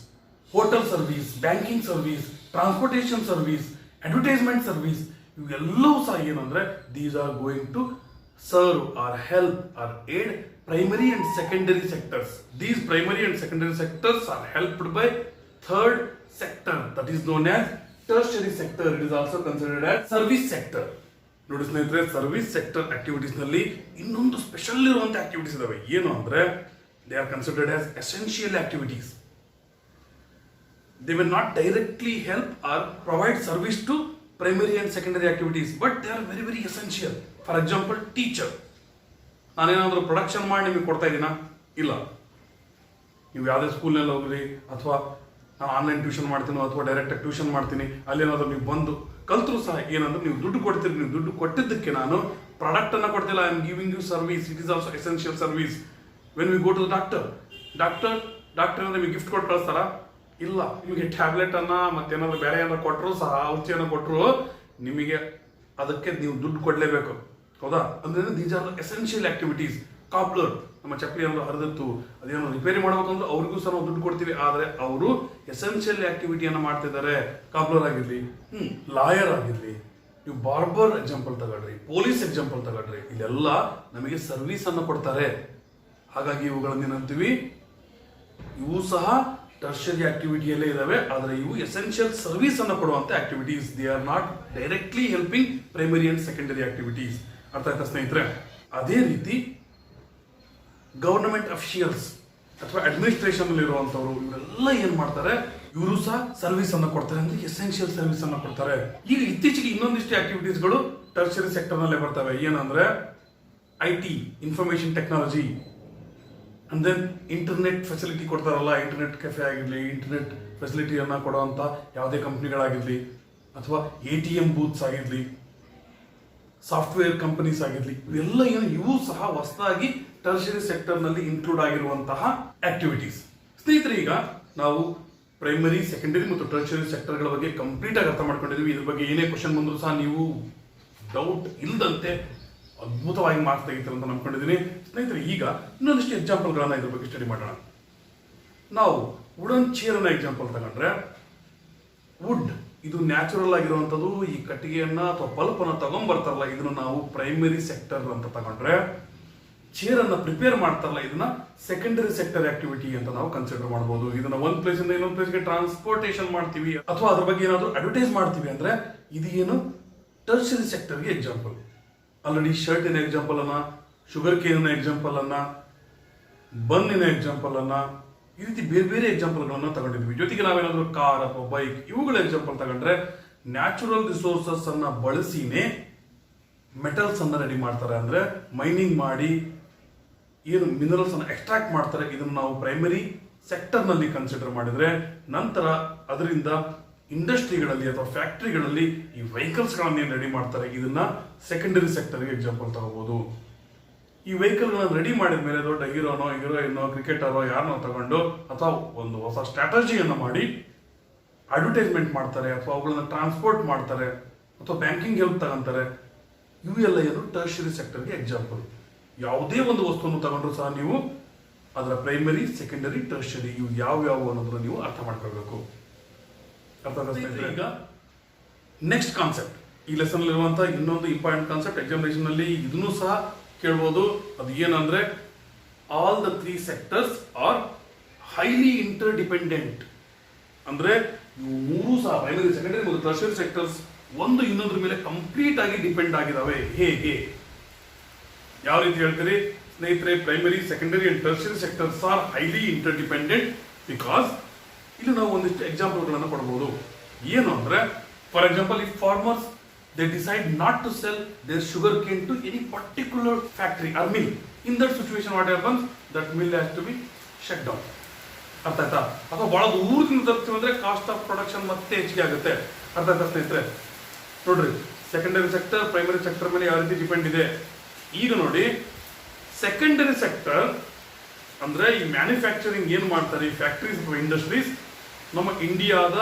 hotel service, banking service, transportation service, advertisement service. ಇವೆಲ್ಲವೂ ಸಹ ಏನಂದ್ರೆ these are going to serve or help or aid primary and secondary sectors. These primary and secondary sectors are helped by third sector, that is known as tertiary sector. It is also considered as service sector. ನೋಡಿ ಸ್ನೇಹಿತರೆ, service sector activities ನಲ್ಲಿ ಇನ್ನೊಂದು special ಇರುವಂತಹ activities ಇದಾವೆ. ಏನು ಅಂದ್ರೆ they are considered as essential activities. They will not directly help or provide service to primary and secondary activities, but they are very very essential. For example teacher, ನಾನೇನಾದರೂ production ಮಾಡಿ ನಿಮಗೆ ಕೊಡ್ತಾ ಇದ್ದೀನಾ? ಇಲ್ಲ. ನೀವು ಯಾವುದೇ ಸ್ಕೂಲ್ನಲ್ಲಿ ಹೋಗ್ರಿ, ಅಥವಾ ನಾನು ಆನ್ಲೈನ್ ಟ್ಯೂಷನ್ ಮಾಡ್ತೀನೋ ಅಥವಾ ಡೈರೆಕ್ಟಾಗಿ ಟ್ಯೂಷನ್ ಮಾಡ್ತೀನಿ, ಅಲ್ಲೇನಾದರೂ ನೀವು ಬಂದು ಕಲ್ತರೂ ಸಹ ಏನಂದ್ರೆ ನೀವು ದುಡ್ಡು ಕೊಡ್ತೀರಿ. ನೀವು ದುಡ್ಡು ಕೊಟ್ಟಿದ್ದಕ್ಕೆ ನಾನು ಪ್ರಾಡಕ್ಟ್ ಅನ್ನ ಕೊಡ್ತಿಲ್ಲ. I am giving you service. It is also essential service. When we go to the doctor ನಿಮಗೆ ಗಿಫ್ಟ್ ಕೊಟ್ಟು ಕಳಿಸ್ತಾರ? ಇಲ್ಲ. ನಿಮಗೆ ಟ್ಯಾಬ್ಲೆಟ್ ಅನ್ನ ಮತ್ತೇನಾದ್ರು ಬೇರೆ ಏನಾದ್ರು ಕೊಟ್ಟರು ಸಹ, ಔಷಧಿಯನ್ನು ಕೊಟ್ಟರು ನಿಮಗೆ ಅದಕ್ಕೆ ನೀವು ದುಡ್ಡು ಕೊಡಲೇಬೇಕು. ಹೌದಾ? ಅಂದ್ರೆ ದೀಸ್ ಆರ್ ಎಸೆನ್ಷಿಯಲ್ ಆಕ್ಟಿವಿಟೀಸ್. ಕಾಪ್ಲರ್, ನಮ್ಮ ಚಪ್ಪಲಿ ಏನಾದ್ರು ಹರಿದಿತ್ತು, ಅದೇನೋ ರಿಪೇರಿ ಮಾಡ್ಬೇಕಂದ್ರೆ ಅವ್ರಿಗೂ ಸಹ ನಾವು ದುಡ್ಡು ಕೊಡ್ತೀವಿ. ಆದ್ರೆ ಅವರು ಎಸೆನ್ಷಿಯಲ್ ಆಕ್ಟಿವಿಟಿಯನ್ನು ಮಾಡ್ತಿದ್ದಾರೆ. ಕಾಪ್ಲರ್ ಆಗಿರ್ಲಿ, ಲಾಯರ್ ಆಗಿರ್ಲಿ, ನೀವು ಬಾರ್ಬರ್ ಎಕ್ಸಾಂಪಲ್ ತಗೊಳ್ರಿ, ಪೊಲೀಸ್ ಎಕ್ಸಾಂಪಲ್ ತಗೊಳ್ರಿ, ಇಲ್ಲೆಲ್ಲ ನಮಗೆ ಸರ್ವಿಸ್ ಅನ್ನು ಕೊಡ್ತಾರೆ. ಹಾಗಾಗಿ ಇವುಗಳನ್ನೇನಂತೀವಿ, ಇವು ಸಹ ಟರ್ಷರಿ ಆಕ್ಟಿವಿಟಿಯಲ್ಲೇ ಇದಾವೆ. ಆದರೆ ಇವು ಎಸೆನ್ಷಿಯಲ್ ಸರ್ವಿಸ್ ಅನ್ನು ಕೊಡುವಂತ activities. They are not directly helping primary and secondary activities. ಅರ್ಥ ಆಯ್ತಾ ಸ್ನೇಹಿತರೆ? ಅದೇ ರೀತಿ ಗವರ್ನಮೆಂಟ್ ಅಫಿಷಿಯಲ್ಸ್ ಅಥವಾ ಅಡ್ಮಿನಿಸ್ಟ್ರೇಷನ್ ಅಲ್ಲಿ ಇರುವಂತವರು ಇವರೆಲ್ಲ ಏನ್ ಮಾಡ್ತಾರೆ, ಇವರು ಸಹ ಸರ್ವಿಸ್ ಅನ್ನು ಕೊಡ್ತಾರೆ. ಅಂದ್ರೆ ಎಸೆನ್ಷಿಯಲ್ ಸರ್ವಿಸ್ ಅನ್ನು ಕೊಡ್ತಾರೆ. ಈಗ ಇತ್ತೀಚೆಗೆ ಇನ್ನೊಂದಿಷ್ಟು ಆಕ್ಟಿವಿಟೀಸ್ಗಳು ಟರ್ಷರಿ ಸೆಕ್ಟರ್ ನಲ್ಲೇ ಬರ್ತವೆ. ಏನಂದ್ರೆ IT, information technology, and then internet facility ಕೊಡ್ತಾರಲ್ಲ, ಇಂಟರ್ನೆಟ್ ಕೆಫೆ ಆಗಿರ್ಲಿ, ಇಂಟರ್ನೆಟ್ ಫೆಸಿಲಿಟಿಯನ್ನ ಕೊಡುವಂತ ಯಾವುದೇ ಕಂಪ್ನಿಗಳಾಗಿರ್ಲಿ, ಅಥವಾ ATM ಬೂತ್ಸ್ ಆಗಿರ್ಲಿ, ಸಾಫ್ಟ್ವೇರ್ ಕಂಪನೀಸ್ ಆಗಿರ್ಲಿ, ಇವೆಲ್ಲ ಏನು ಇವು ಸಹ ಹೊಸದಾಗಿ ಟರ್ಷರಿ ಸೆಕ್ಟರ್ ನಲ್ಲಿ ಇನ್ಕ್ಲೂಡ್ ಆಗಿರುವಂತಹ ಆಕ್ಟಿವಿಟೀಸ್. ಸ್ನೇಹಿತರೆ, ಈಗ ನಾವು ಪ್ರೈಮರಿ, ಸೆಕೆಂಡರಿ ಮತ್ತು ಟರ್ಷರಿ ಸೆಕ್ಟರ್ಗಳ ಬಗ್ಗೆ ಕಂಪ್ಲೀಟ್ ಆಗಿ ಅರ್ಥ ಮಾಡ್ಕೊಂಡಿದ್ವಿ. ಇದ್ರ ಬಗ್ಗೆ ಏನೇ ಕ್ವಶನ್ ಬಂದರೂ ಸಹ ನೀವು ಡೌಟ್ ಇಲ್ಲದಂತೆ ಅದ್ಭುತವಾಗಿ ಮಾರ್ಕ್ಸ್ ತೆಗಿತಾರೆ ಅಂತ ನಂಬ್ಕೊಂಡಿದ್ದೀನಿ. ಸ್ನೇಹಿತರೆ, ಈಗ ಇನ್ನೊಂದಿಷ್ಟು ಎಕ್ಸಾಂಪಲ್ಗಳನ್ನ ಇದ್ರ ಬಗ್ಗೆ ಸ್ಟಡಿ ಮಾಡೋಣ. ನಾವು ವುಡನ್ ಚೇರ್ ಅನ್ನ ಎಕ್ಸಾಂಪಲ್ ತಗೊಂಡ್ರೆ, ವುಡ್ ಇದು ನ್ಯಾಚುರಲ್ ಆಗಿರುವಂಥದ್ದು. ಈ ಕಟ್ಟಿಗೆಯನ್ನ ಅಥವಾ ಪಲ್ಪ್ ಅನ್ನ ತಗೊಂಡ್ಬರ್ತಾರಲ್ಲ, ಇದನ್ನ ನಾವು ಪ್ರೈಮರಿ ಸೆಕ್ಟರ್ ಅಂತ ತಗೊಂಡ್ರೆ, ಚೇರ್ ಅನ್ನ ಪ್ರಿಪೇರ್ ಮಾಡ್ತಾರಲ್ಲ, ಇದನ್ನ ಸೆಕೆಂಡರಿ ಸೆಕ್ಟರ್ ಆಕ್ಟಿವಿಟಿ ಅಂತ ನಾವು ಕನ್ಸಿಡರ್ ಮಾಡಬಹುದು. ಇದನ್ನ ಒಂದ್ ಪ್ಲೇಸ್ ಇಂದ ಇನ್ನೊಂದ್ ಪ್ಲೇಸ್ಗೆ ಟ್ರಾನ್ಸ್ಪೋರ್ಟೇಷನ್ ಮಾಡ್ತೀವಿ, ಅಥವಾ ಅದ್ರ ಬಗ್ಗೆ ಏನಾದ್ರು ಅಡ್ವರ್ಟೈಸ್ ಮಾಡ್ತೀವಿ ಅಂದ್ರೆ ಇದು ಏನು ಟರ್ಷರಿ ಸೆಕ್ಟರ್ಗೆ ಎಕ್ಸಾಂಪಲ್. ಆಲ್ರೆಡಿ ಶರ್ಟಿನ ಎಕ್ಸಾಂಪಲ್ ಅನ್ನ, ಶುಗರ್ ಕೇನಿನ ಎಕ್ಸಾಂಪಲ್ ಅನ್ನ, ಬನ್ನಿನ ಎಕ್ಸಾಂಪಲ್ ಅನ್ನ, ಈ ರೀತಿ ಬೇರೆ ಬೇರೆ ಎಕ್ಸಾಂಪಲ್ಗಳನ್ನ ತಗೊಂಡಿದ್ವಿ. ಜೊತೆಗೆ ನಾವೇನಾದ್ರೂ ಕಾರ್ ಅಥವಾ ಬೈಕ್ ಇವುಗಳ ಎಕ್ಸಾಂಪಲ್ ತಗೊಂಡ್ರೆ, ನ್ಯಾಚುರಲ್ ರಿಸೋರ್ಸಸ್ ಅನ್ನ ಬಳಸಿನೇ ಮೆಟಲ್ಸ್ ಅನ್ನ ರೆಡಿ ಮಾಡ್ತಾರೆ. ಅಂದ್ರೆ ಮೈನಿಂಗ್ ಮಾಡಿ ಏನು ಮಿನರಲ್ಸ್ ಅನ್ನ ಎಕ್ಸ್ಟ್ರಾಕ್ಟ್ ಮಾಡ್ತಾರೆ. ಇದನ್ನು ನಾವು ಪ್ರೈಮರಿ ಸೆಕ್ಟರ್ ನಲ್ಲಿ ಕನ್ಸಿಡರ್ ಮಾಡಿದ್ರೆ, ನಂತರ ಅದರಿಂದ ಇಂಡಸ್ಟ್ರಿಗಳಲ್ಲಿ ಅಥವಾ ಫ್ಯಾಕ್ಟರಿಗಳಲ್ಲಿ ಈ ವೆಹಿಕಲ್ಸ್ ಗಳನ್ನ ರೆಡಿ ಮಾಡ್ತಾರೆ. ಇದನ್ನ ಸೆಕೆಂಡರಿ ಸೆಕ್ಟರ್ಗೆ ಎಕ್ಸಾಂಪಲ್ ತಗೋಬಹುದು. ಈ ವೆಹಿಕಲ್ ಗಳನ್ನ ರೆಡಿ ಮಾಡಿದ ಮೇಲೆ ದೊಡ್ಡ ಹೀರೋಯಿನ್, ಕ್ರಿಕೆಟರೋ ಯಾರನ್ನೋ ತಗೊಂಡು ಅಥವಾ ಒಂದು ಹೊಸ ಸ್ಟ್ರಾಟಜಿಯನ್ನ ಮಾಡಿ ಅಡ್ವರ್ಟೈಸ್ಮೆಂಟ್ ಮಾಡ್ತಾರೆ, ಅಥವಾ ಅವುಗಳನ್ನ ಟ್ರಾನ್ಸ್ಪೋರ್ಟ್ ಮಾಡ್ತಾರೆ, ಅಥವಾ ಬ್ಯಾಂಕಿಂಗ್ ಹೆಲ್ಪ್ ತಗೊಂತಾರೆ. ಇವೆಲ್ಲ ಏನು ಟರ್ಷರಿ ಸೆಕ್ಟರ್ಗೆ ಎಕ್ಸಾಂಪಲ್. ಯಾವುದೇ ಒಂದು ವಸ್ತುವನ್ನು ತಗೊಂಡ್ರು ಸಹ ನೀವು ಅದರ ಪ್ರೈಮರಿ, ಸೆಕೆಂಡರಿ, ಟರ್ಷರಿ ಇವು ಯಾವ ಅನ್ನೋದನ್ನ ನೀವು ಅರ್ಥ ಮಾಡ್ಕೊಳ್ಬೇಕು. ಅರ್ಥ ಆಗ್ತದೆ? ಈಗ ನೆಕ್ಸ್ಟ್ ಕಾನ್ಸೆಪ್ಟ್, ಈ ಲೆಸನ್ ಇರುವಂತಹ ಇನ್ನೊಂದು ಇಂಪಾರ್ಟೆಂಟ್ ಕಾನ್ಸೆಪ್ಟ್, ಎಕ್ಸಾಮಿನೇಷನ್ ನಲ್ಲಿ ಇದನ್ನು ಸಹ ಕೇಳಬಹುದು. ಅದು ಏನಂದ್ರೆ, all the 3 sectors are highly inter dependent. ಅಂದ್ರೆ ಇವು ಮೂರು ಸಹ ಪ್ರೈಮರಿ, ಸೆಕೆಂಡರಿ ಮತ್ತು ಟರ್ಷರಿ ಸೆಕ್ಟರ್ಸ್ ಒಂದು ಇನ್ನೊಂದ್ರ ಮೇಲೆ ಕಂಪ್ಲೀಟ್ ಆಗಿ ಡಿಪೆಂಡ್ ಆಗಿದಾವೆ. ಹೇಗೆ, ಯಾವ ರೀತಿ ಹೇಳ್ತೀರಿ ಸ್ನೇಹಿತರೆ? Primary, secondary and tertiary sectors are highly interdependent because ಇಲ್ಲಿ ನಾವು ಒಂದಿಷ್ಟು ಎಕ್ಸಾಂಪಲ್ಗಳನ್ನು ಕೊಡಬಹುದು. ಏನು ಅಂದ್ರೆ, for example, if farmers they decide not to sell their sugar cane to any particular factory or mill, in that situation what happens, that mill has to be shut down. ಅರ್ಥ ಆಯ್ತಾ? ಅಥವಾ ಬಹಳ ದೂರದಿಂದ ತರ್ತೀವಿ ಅಂದ್ರೆ ಕಾಸ್ಟ್ ಆಫ್ ಪ್ರೊಡಕ್ಷನ್ ಮತ್ತೆ ಹೆಚ್ಚಿಗೆ ಆಗುತ್ತೆ. ಅರ್ಥ ಆಯ್ತಾ ಸ್ನೇಹಿತರೆ? ನೋಡ್ರಿ, ಸೆಕೆಂಡರಿ ಸೆಕ್ಟರ್ ಪ್ರೈಮರಿ ಸೆಕ್ಟರ್ ಮೇಲೆ ಯಾವ ರೀತಿ ಡಿಪೆಂಡ್ ಇದೆ. ಈಗ ನೋಡಿ, ಸೆಕೆಂಡರಿ ಸೆಕ್ಟರ್ ಅಂದ್ರೆ ಈ ಮ್ಯಾನುಫ್ಯಾಕ್ಚರಿಂಗ್ ಏನ್ ಮಾಡ್ತಾರೆ, ಈ ಫ್ಯಾಕ್ಟರೀಸ್ ಅಥವಾ ಇಂಡಸ್ಟ್ರೀಸ್ ನಮ್ಮ ಇಂಡಿಯಾದ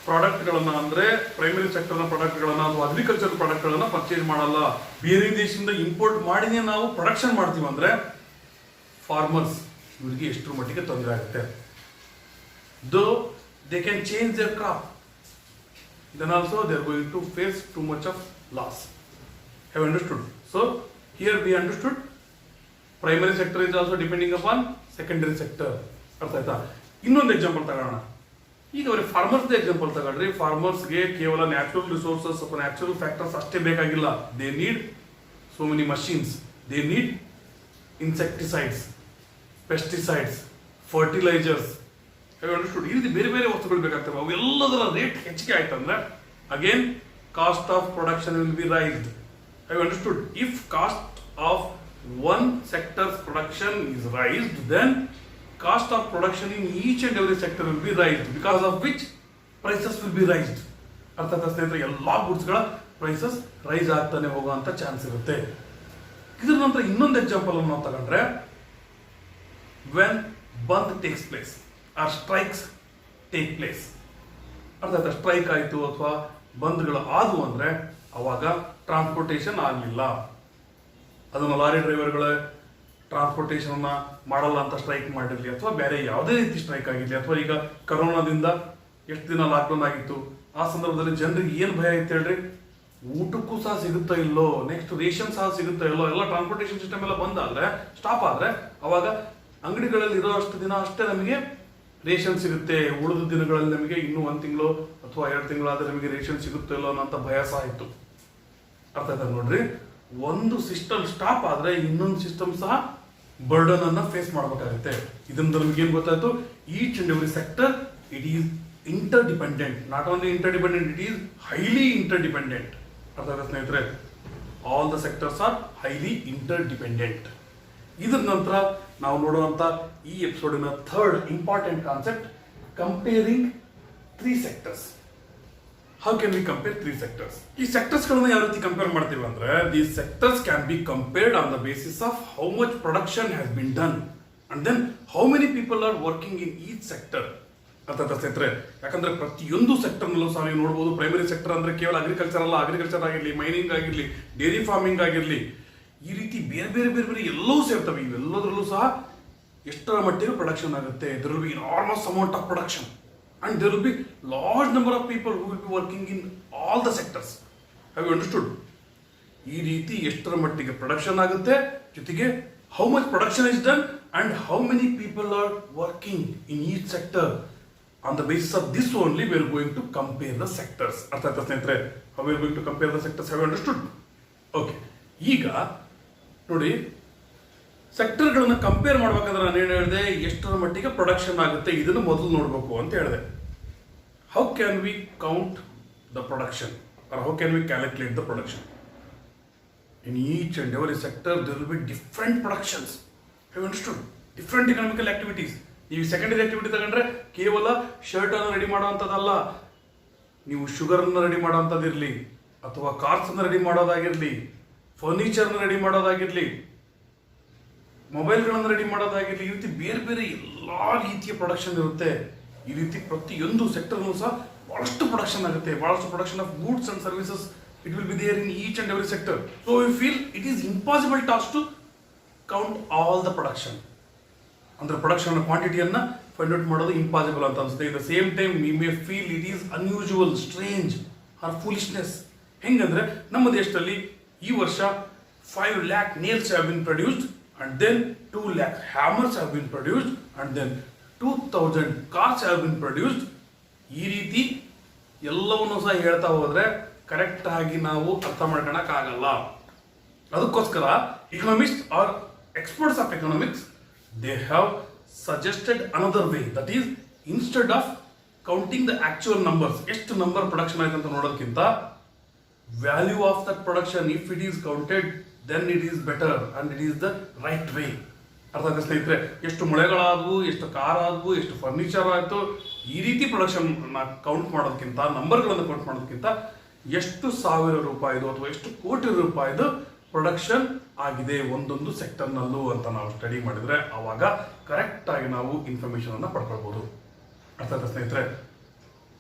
ಪ್ರಾಡಕ್ಟ್ಗಳನ್ನ, ಅಂದ್ರೆ ಪ್ರೈಮರಿ ಸೆಕ್ಟರ್ ನ ಪ್ರಾಡಕ್ಟ್ಗಳನ್ನ ಅಥವಾ ಅಗ್ರಿಕಲ್ಚರ್ ಪ್ರಾಡಕ್ಟ್ಗಳನ್ನ ಪರ್ಚೇಸ್ ಮಾಡಲ್ಲ. ಬೇರೆ ದೇಶದಿಂದ ಇಂಪೋರ್ಟ್ ಮಾಡಿನೇ ನಾವು ಪ್ರೊಡಕ್ಷನ್ ಮಾಡ್ತೀವಿ. ಅಂದ್ರೆ ಫಾರ್ಮರ್ಸ್ ಇವರಿಗೆ ಎಷ್ಟರ ಮಟ್ಟಿಗೆ ತೊಂದರೆ ಆಗುತ್ತೆ. Though they can change their crop, then also they are going to face too much of loss. Have understood? So here we understood primary sector is also depending upon secondary sector. ಅರ್ಥ ಆಯ್ತಾ? ಇನ್ನೊಂದು example ತಗೋಣ. ಈಗ ಅವ್ರಿಗೆ farmers example ತಗೊಳ್ರಿ. ಫಾರ್ಮರ್ಸ್ಗೆ ಕೇವಲ natural resources ಅಥವಾ natural factors ಅಷ್ಟೇ ಬೇಕಾಗಿಲ್ಲ. They need so many machines, they need insecticides, pesticides, fertilisers. ಈ ರೀತಿ ಬೇರೆ ಬೇರೆ ವಸ್ತುಗಳು ಬೇಕಾಗ್ತವೆ. ಅವೆಲ್ಲದರ ರೇಟ್ ಹೆಚ್ಚಿಗೆ ಆಯ್ತಂದ್ರೆ again cost of production will be raised. Have you understood? If cost of one sector's production is raised, then cost of production in each and every sector will be raised, because of which prices will be raised. ಅರ್ಥಾತ್ ಸ್ನೇಹಿತರೆ, ಎಲ್ಲಾ ಗುಡ್ಸ್ಗಳ prices rice ಆಗ್ತಾನೆ ಹೋಗುವಂತ chance ಇರುತ್ತೆ. ಇದರ ನಂತರ ಇನ್ನೊಂದು example ನಾವು ತಗೊಂಡ್ರೆ, when bandh takes place or strikes take place, ಅರ್ಥಾತ್ ಸ್ಟ್ರೈಕ್ ಆಯಿತು ಅಥವಾ ಬಂದ್ಗಳು ಆದವು ಅಂದ್ರೆ ಅವಾಗ ಟ್ರಾನ್ಸ್ಪೋರ್ಟೇಷನ್ ಆಗಲಿಲ್ಲ, ಅದನ್ನು ಲಾರಿ ಡ್ರೈವರ್ಗಳ ಟ್ರಾನ್ಸ್ಪೋರ್ಟೇಷನ್ ಮಾಡಲ್ಲ ಅಂತ ಸ್ಟ್ರೈಕ್ ಮಾಡಿರಲಿ, ಅಥವಾ ಬೇರೆ ಯಾವುದೇ ರೀತಿ ಸ್ಟ್ರೈಕ್ ಆಗಿರಲಿ, ಅಥವಾ ಈಗ ಕರೋನಾದಿಂದ ಎಷ್ಟು ದಿನ ಲಾಕ್ಡೌನ್ ಆಗಿತ್ತು, ಆ ಸಂದರ್ಭದಲ್ಲಿ ಜನರಿಗೆ ಏನು ಭಯ ಇತ್ತು ಹೇಳ್ರಿ, ಊಟಕ್ಕೂ ಸಹ ಸಿಗುತ್ತಾ ಇಲ್ಲೋ, ನೆಕ್ಸ್ಟ್ ರೇಷನ್ ಸಹ ಸಿಗುತ್ತಾ ಇಲ್ಲೋ, ಎಲ್ಲ ಟ್ರಾನ್ಸ್ಪೋರ್ಟೇಷನ್ ಸಿಸ್ಟಮ್ ಎಲ್ಲ ಬಂದಾದ್ರೆ ಸ್ಟಾಪ್ ಆದ್ರೆ ಅವಾಗ ಅಂಗಡಿಗಳಲ್ಲಿ ಇರೋ ಅಷ್ಟು ದಿನ ಅಷ್ಟೇ ನಮಗೆ ರೇಷನ್ ಸಿಗುತ್ತೆ, ಉಳಿದ ದಿನಗಳಲ್ಲಿ ನಮಗೆ ಇನ್ನೂ 1 ತಿಂಗಳು ಅಥವಾ 2 ತಿಂಗಳಾದ್ರೆ ನಮಗೆ ರೇಷನ್ ಸಿಗುತ್ತೋ ಇಲ್ಲೋ ಅನ್ನೋ ಭಯ ಸಹ ಇತ್ತು. ಅರ್ಥ ಆಯ್ತಾ ನೋಡ್ರಿ, ಒಂದು ಸಿಸ್ಟಮ್ ಸ್ಟಾಪ್ ಆದ್ರೆ ಇನ್ನೊಂದು ಸಿಸ್ಟಮ್ ಸಹ ಬರ್ಡನ್ ಅನ್ನ ಫೇಸ್ ಮಾಡಬೇಕಾಗುತ್ತೆ. ಇದರಿಂದ ನಮ್ಗೆ ಏನ್ ಗೊತ್ತಾಯ್ತು, each and every sector it is interdependent, not only interdependent, it is highly interdependent. ಅರ್ಥಾತ್ ಸ್ನೇಹಿತರೆ, all the sectors are highly interdependent. ಇದರ ನಂತರ ನಾವು ನೋಡುವಂತ ಈ ಎಪಿಸೋಡಿನ third important concept, comparing 3 sectors. How can we compare 3 sectors? ಈ ಸೆಕ್ಟರ್ಸ್ ಗಳನ್ನ ಯಾವ ರೀತಿ ಕಂಪೇರ್ ಮಾಡ್ತೀವಿ ಅಂದ್ರೆ, these sectors can be compared on the basis of how much production has been done and then how many people are working in each sector. ಅರ್ಥಾತ್ ಸ್ನೇಹಿತರೆ, ಯಾಕಂದ್ರೆ ಪ್ರತಿಯೊಂದು ಸೆಕ್ಟರ್ ನಲ್ಲೂ ಸಹ ನೀವು ನೋಡಬಹುದು, ಪ್ರೈಮರಿ ಸೆಕ್ಟರ್ ಅಂದ್ರೆ ಕೇವಲ ಅಗ್ರಿಕಲ್ಚರ್ ಅಲ್ಲ, ಅಗ್ರಿಕಲ್ಚರ್ ಆಗಿರ್ಲಿ, ಮೈನಿಂಗ್ ಆಗಿರ್ಲಿ, ಡೈರಿ ಫಾರ್ಮಿಂಗ್ ಆಗಿರ್ಲಿ, ಈ ರೀತಿ ಬೇರೆ ಬೇರೆ ಬೇರೆ ಬೇರೆ ಎಲ್ಲವೂ ಸೇರ್ತವೆ. ಇವೆಲ್ಲದರಲ್ಲೂ ಸಹ ಎಷ್ಟರ ಮಟ್ಟಿಗೆ ಪ್ರೊಡಕ್ಷನ್ ಆಗುತ್ತೆ. there will be enormous amount of production and there will be large number of people who will be working in all the sectors. Have you understood? ಈ ರೀತಿ ಎಷ್ಟರ ಮಟ್ಟಿಗೆ ಪ್ರೊಡಕ್ಷನ್ ಆಗುತ್ತೆ, ಜೊತೆಗೆ how much production is done and how many people are working in each sector. On the basis of this only we are going to compare the sectors. ಅರ್ಥಾತ್ ಸ್ನೇಹಿತರೆ, how we are going to compare the sectors. Have you understood? Okay. ಈಗ ನೋಡಿ, ಸೆಕ್ಟರ್ಗಳನ್ನ compare ಮಾಡ್ಬೇಕಂದ್ರೆ ನಾನು ಏನು ಹೇಳಿದೆ, ಎಷ್ಟರ ಮಟ್ಟಿಗೆ ಪ್ರೊಡಕ್ಷನ್ ಆಗುತ್ತೆ ಇದನ್ನು ಮೊದಲು ನೋಡಬೇಕು ಅಂತ ಹೇಳಿದೆ. How can we count the production or how can we calculate the production? In each and every sector there will be different productions. Have you understood? Different economical activities. ಈ ಸೆಕೆಂಡರಿ ಆಕ್ಟಿವಿಟಿ ತಗೊಂಡ್ರೆ ಕೇವಲ shirt ಅನ್ನು ready ಮಾಡುವಂಥದ್ದಲ್ಲ, ನೀವು sugar ಅನ್ನು ready ಮಾಡುವಂಥದ್ದಿರಲಿ, ಅಥವಾ cars ಅನ್ನು ready ಮಾಡೋದಾಗಿರ್ಲಿ, furniture ready ಮಾಡೋದಾಗಿರ್ಲಿ, ಮೊಬೈಲ್ಗಳನ್ನು ready ಮಾಡೋದಾಗಿರ್ಲಿ, ಈ ರೀತಿ ಬೇರೆ ಬೇರೆ ಎಲ್ಲಾ ರೀತಿಯ ಪ್ರೊಡಕ್ಷನ್ ಇರುತ್ತೆ. ಈ ರೀತಿ ಪ್ರತಿಯೊಂದು ಸೆಕ್ಟರ್ನೂ ಸಹ ಬಹಳಷ್ಟು ಪ್ರೊಡಕ್ಷನ್ ಆಗುತ್ತೆ, ಬಹಳಷ್ಟು production of goods and services it will be there in each and every sector. So we feel it is impossible task to count all the production. ಅಂದ್ರೆ ಪ್ರೊಡಕ್ಷನ್ ಕ್ವಾಂಟಿಟಿಯನ್ನ ಫೈಂಡ್ ಔಟ್ ಮಾಡೋದು ಇಂಪಾಸಿಬಲ್ ಅಂತ ಅನ್ಸುತ್ತೆ. In the same time we may feel it is unusual, strange or foolishness. ಹೆಂಗಂದ್ರೆ ನಮ್ಮ ದೇಶದಲ್ಲಿ ಈ ವರ್ಷ 5 lakh nails have been produced and then 2 lakh hammers have been produced and then 2000 cars have been produced. ಈ ರೀತಿ ಎಲ್ಲವನ್ನೂ ಸಹ ಹೇಳ್ತಾ ಹೋದ್ರೆ ಕರೆಕ್ಟ್ ಆಗಿ ನಾವು ಅರ್ಥ ಮಾಡ್ಕೊಳಕ್ ಆಗಲ್ಲ. ಅದಕ್ಕೋಸ್ಕರ economist or experts of economics they have suggested another way, that is instead of counting the actual numbers, ಎಷ್ಟು ನಂಬರ್ ಪ್ರೊಡಕ್ಷನ್ ಆಯ್ತು ಅಂತ ನೋಡೋದಕ್ಕಿಂತ value of that production if it is counted then it is better and it is the right way. ಅರ್ಥ ಆಗುತ್ತೆ ಸ್ನೇಹಿತರೆ, ಎಷ್ಟು ಮಳೆಗಳಾದವು, ಎಷ್ಟು car ಆದವು, ಎಷ್ಟು ಫರ್ನಿಚರ್ ಆಯಿತು, ಈ ರೀತಿ ಪ್ರೊಡಕ್ಷನ್ ಕೌಂಟ್ ಮಾಡೋದಕ್ಕಿಂತ, ನಂಬರ್ಗಳನ್ನು ಕೌಂಟ್ ಮಾಡೋದಕ್ಕಿಂತ ಎಷ್ಟು ಸಾವಿರ ರೂಪಾಯಿದು ಅಥವಾ ಎಷ್ಟು ಕೋಟಿ ರೂಪಾಯಿದು ಪ್ರೊಡಕ್ಷನ್ ಆಗಿದೆ ಒಂದೊಂದು ಸೆಕ್ಟರ್ನಲ್ಲೂ ಅಂತ ನಾವು ಸ್ಟಡಿ ಮಾಡಿದ್ರೆ ಆವಾಗ ಕರೆಕ್ಟ್ ಆಗಿ ನಾವು ಇನ್ಫಾರ್ಮೇಶನ್ ಅನ್ನ ಪಡ್ಕೊಳ್ಬಹುದು. ಅರ್ಥ ಆಯ್ತಾ ಸ್ನೇಹಿತರೆ?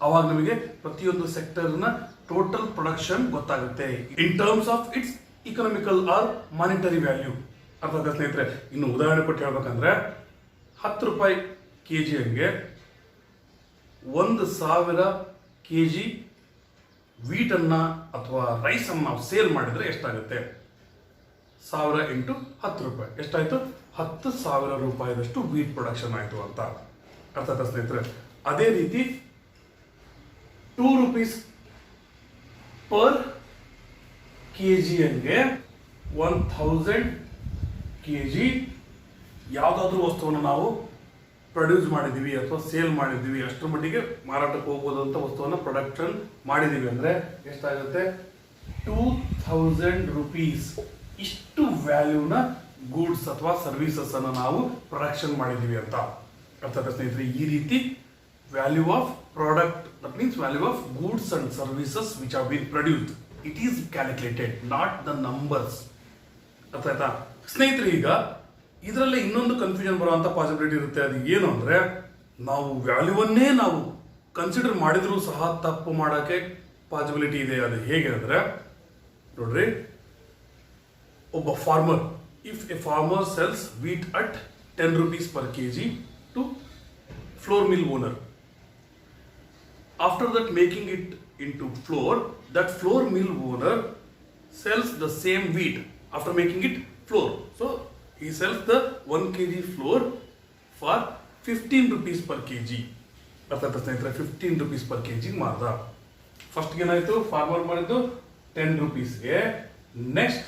ಆವಾಗ ನಮಗೆ ಪ್ರತಿಯೊಂದು ಸೆಕ್ಟರ್ನ ಟೋಟಲ್ ಪ್ರೊಡಕ್ಷನ್ ಗೊತ್ತಾಗುತ್ತೆ in terms of its economical or monetary value. ಅರ್ಥ ಆಯ್ತಾ ಸ್ನೇಹಿತರೆ? ಇನ್ನು ಉದಾಹರಣೆ ಕೊಟ್ಟು ಹೇಳ್ಬೇಕಂದ್ರೆ 10 ರೂಪಾಯಿ ಕೆಜಿ ಹಂಗೆ 1000 ಕೆಜಿ ವೀಟ್ ಅನ್ನ ಅಥವಾ ರೈಸ್ ಅನ್ನ ನಾವು ಸೇಲ್ ಮಾಡಿದ್ರೆ ಎಷ್ಟಾಗುತ್ತೆ? 1000 × 10 ರೂಪಾಯಿ ಎಷ್ಟಾಯ್ತು? 10,000 ರೂಪಾಯಿದಷ್ಟು ವೀಟ್ ಪ್ರೊಡಕ್ಷನ್ ಆಯ್ತು ಅಂತ. ಅರ್ಥ ಆಯ್ತಾ ಸ್ನೇಹಿತರೆ? ಅದೇ ರೀತಿ 2 rupees ಪರ್ ಕೆಜಿ ಹಂಗೆ 1000 ಕೆಜಿ ಯಾವುದಾದ್ರೂ ವಸ್ತುವನ್ನು ನಾವು ಪ್ರೊಡ್ಯೂಸ್ ಮಾಡಿದೀವಿ ಅಥವಾ ಸೇಲ್ ಮಾಡಿದೀವಿ, ಅಷ್ಟರ ಮಟ್ಟಿಗೆ ಮಾರಾಟಕ್ಕೆ ಹೋಗ್ಬೋದಂತ ವಸ್ತುವನ್ನ ಪ್ರೊಡಕ್ಷನ್ ಮಾಡಿದೀವಿ ಅಂದ್ರೆ ಎಷ್ಟಾಗುತ್ತೆ 2000 ರೂಪೀಸ್. ಇಷ್ಟು ವ್ಯಾಲ್ಯೂನ ಗೂಡ್ಸ್ ಅಥವಾ ಸರ್ವಿಸಸ್ ಅನ್ನ ನಾವು ಪ್ರೊಡಕ್ಷನ್ ಮಾಡಿದೀವಿ ಅಂತ ಅರ್ಥ ಆಯ್ತಾ ಸ್ನೇಹಿತರೆ. ಈ ರೀತಿ value of product, that means value of goods and services which have bean produced, it is calculated, not the numbers. ಅರ್ಥ ಆಯ್ತಾ ಸ್ನೇಹಿತರೆ. ಈಗ ಇದರಲ್ಲಿ ಇನ್ನೊಂದು ಕನ್ಫ್ಯೂಷನ್ ಬರುವಂತ ಪಾಸಿಬಿಲಿಟಿ ಇರುತ್ತೆ. ಅದು ಏನು ಅಂದ್ರೆ ನಾವು ವ್ಯಾಲ್ಯೂವನ್ನೇ ನಾವು ಕನ್ಸಿಡರ್ ಮಾಡಿದ್ರು ಸಹ ತಪ್ಪು ಮಾಡಕ್ಕೆ ಪಾಸಿಬಿಲಿಟಿ ಇದೆ. ಅದು ಹೇಗೆ ಅಂದ್ರೆ ನೋಡ್ರಿ, ಒಬ್ಬ farmer, if a farmer sells wheat at 10 rupees per kg to flour mill owner, after that making it into flour, that flour mill owner sells the same wheat after making it flour. So he sells the 1 kg flour for 15 rupees per kg. ಅರ್ಥಾತ್ ಸ್ನೇಹಿತರೆ 15 rupees per kg ಮಾರ್ದ. First ಏನಾಯ್ತು, farmer ಮಾಡಿದ್ದು 10 rupeesಗೆ, next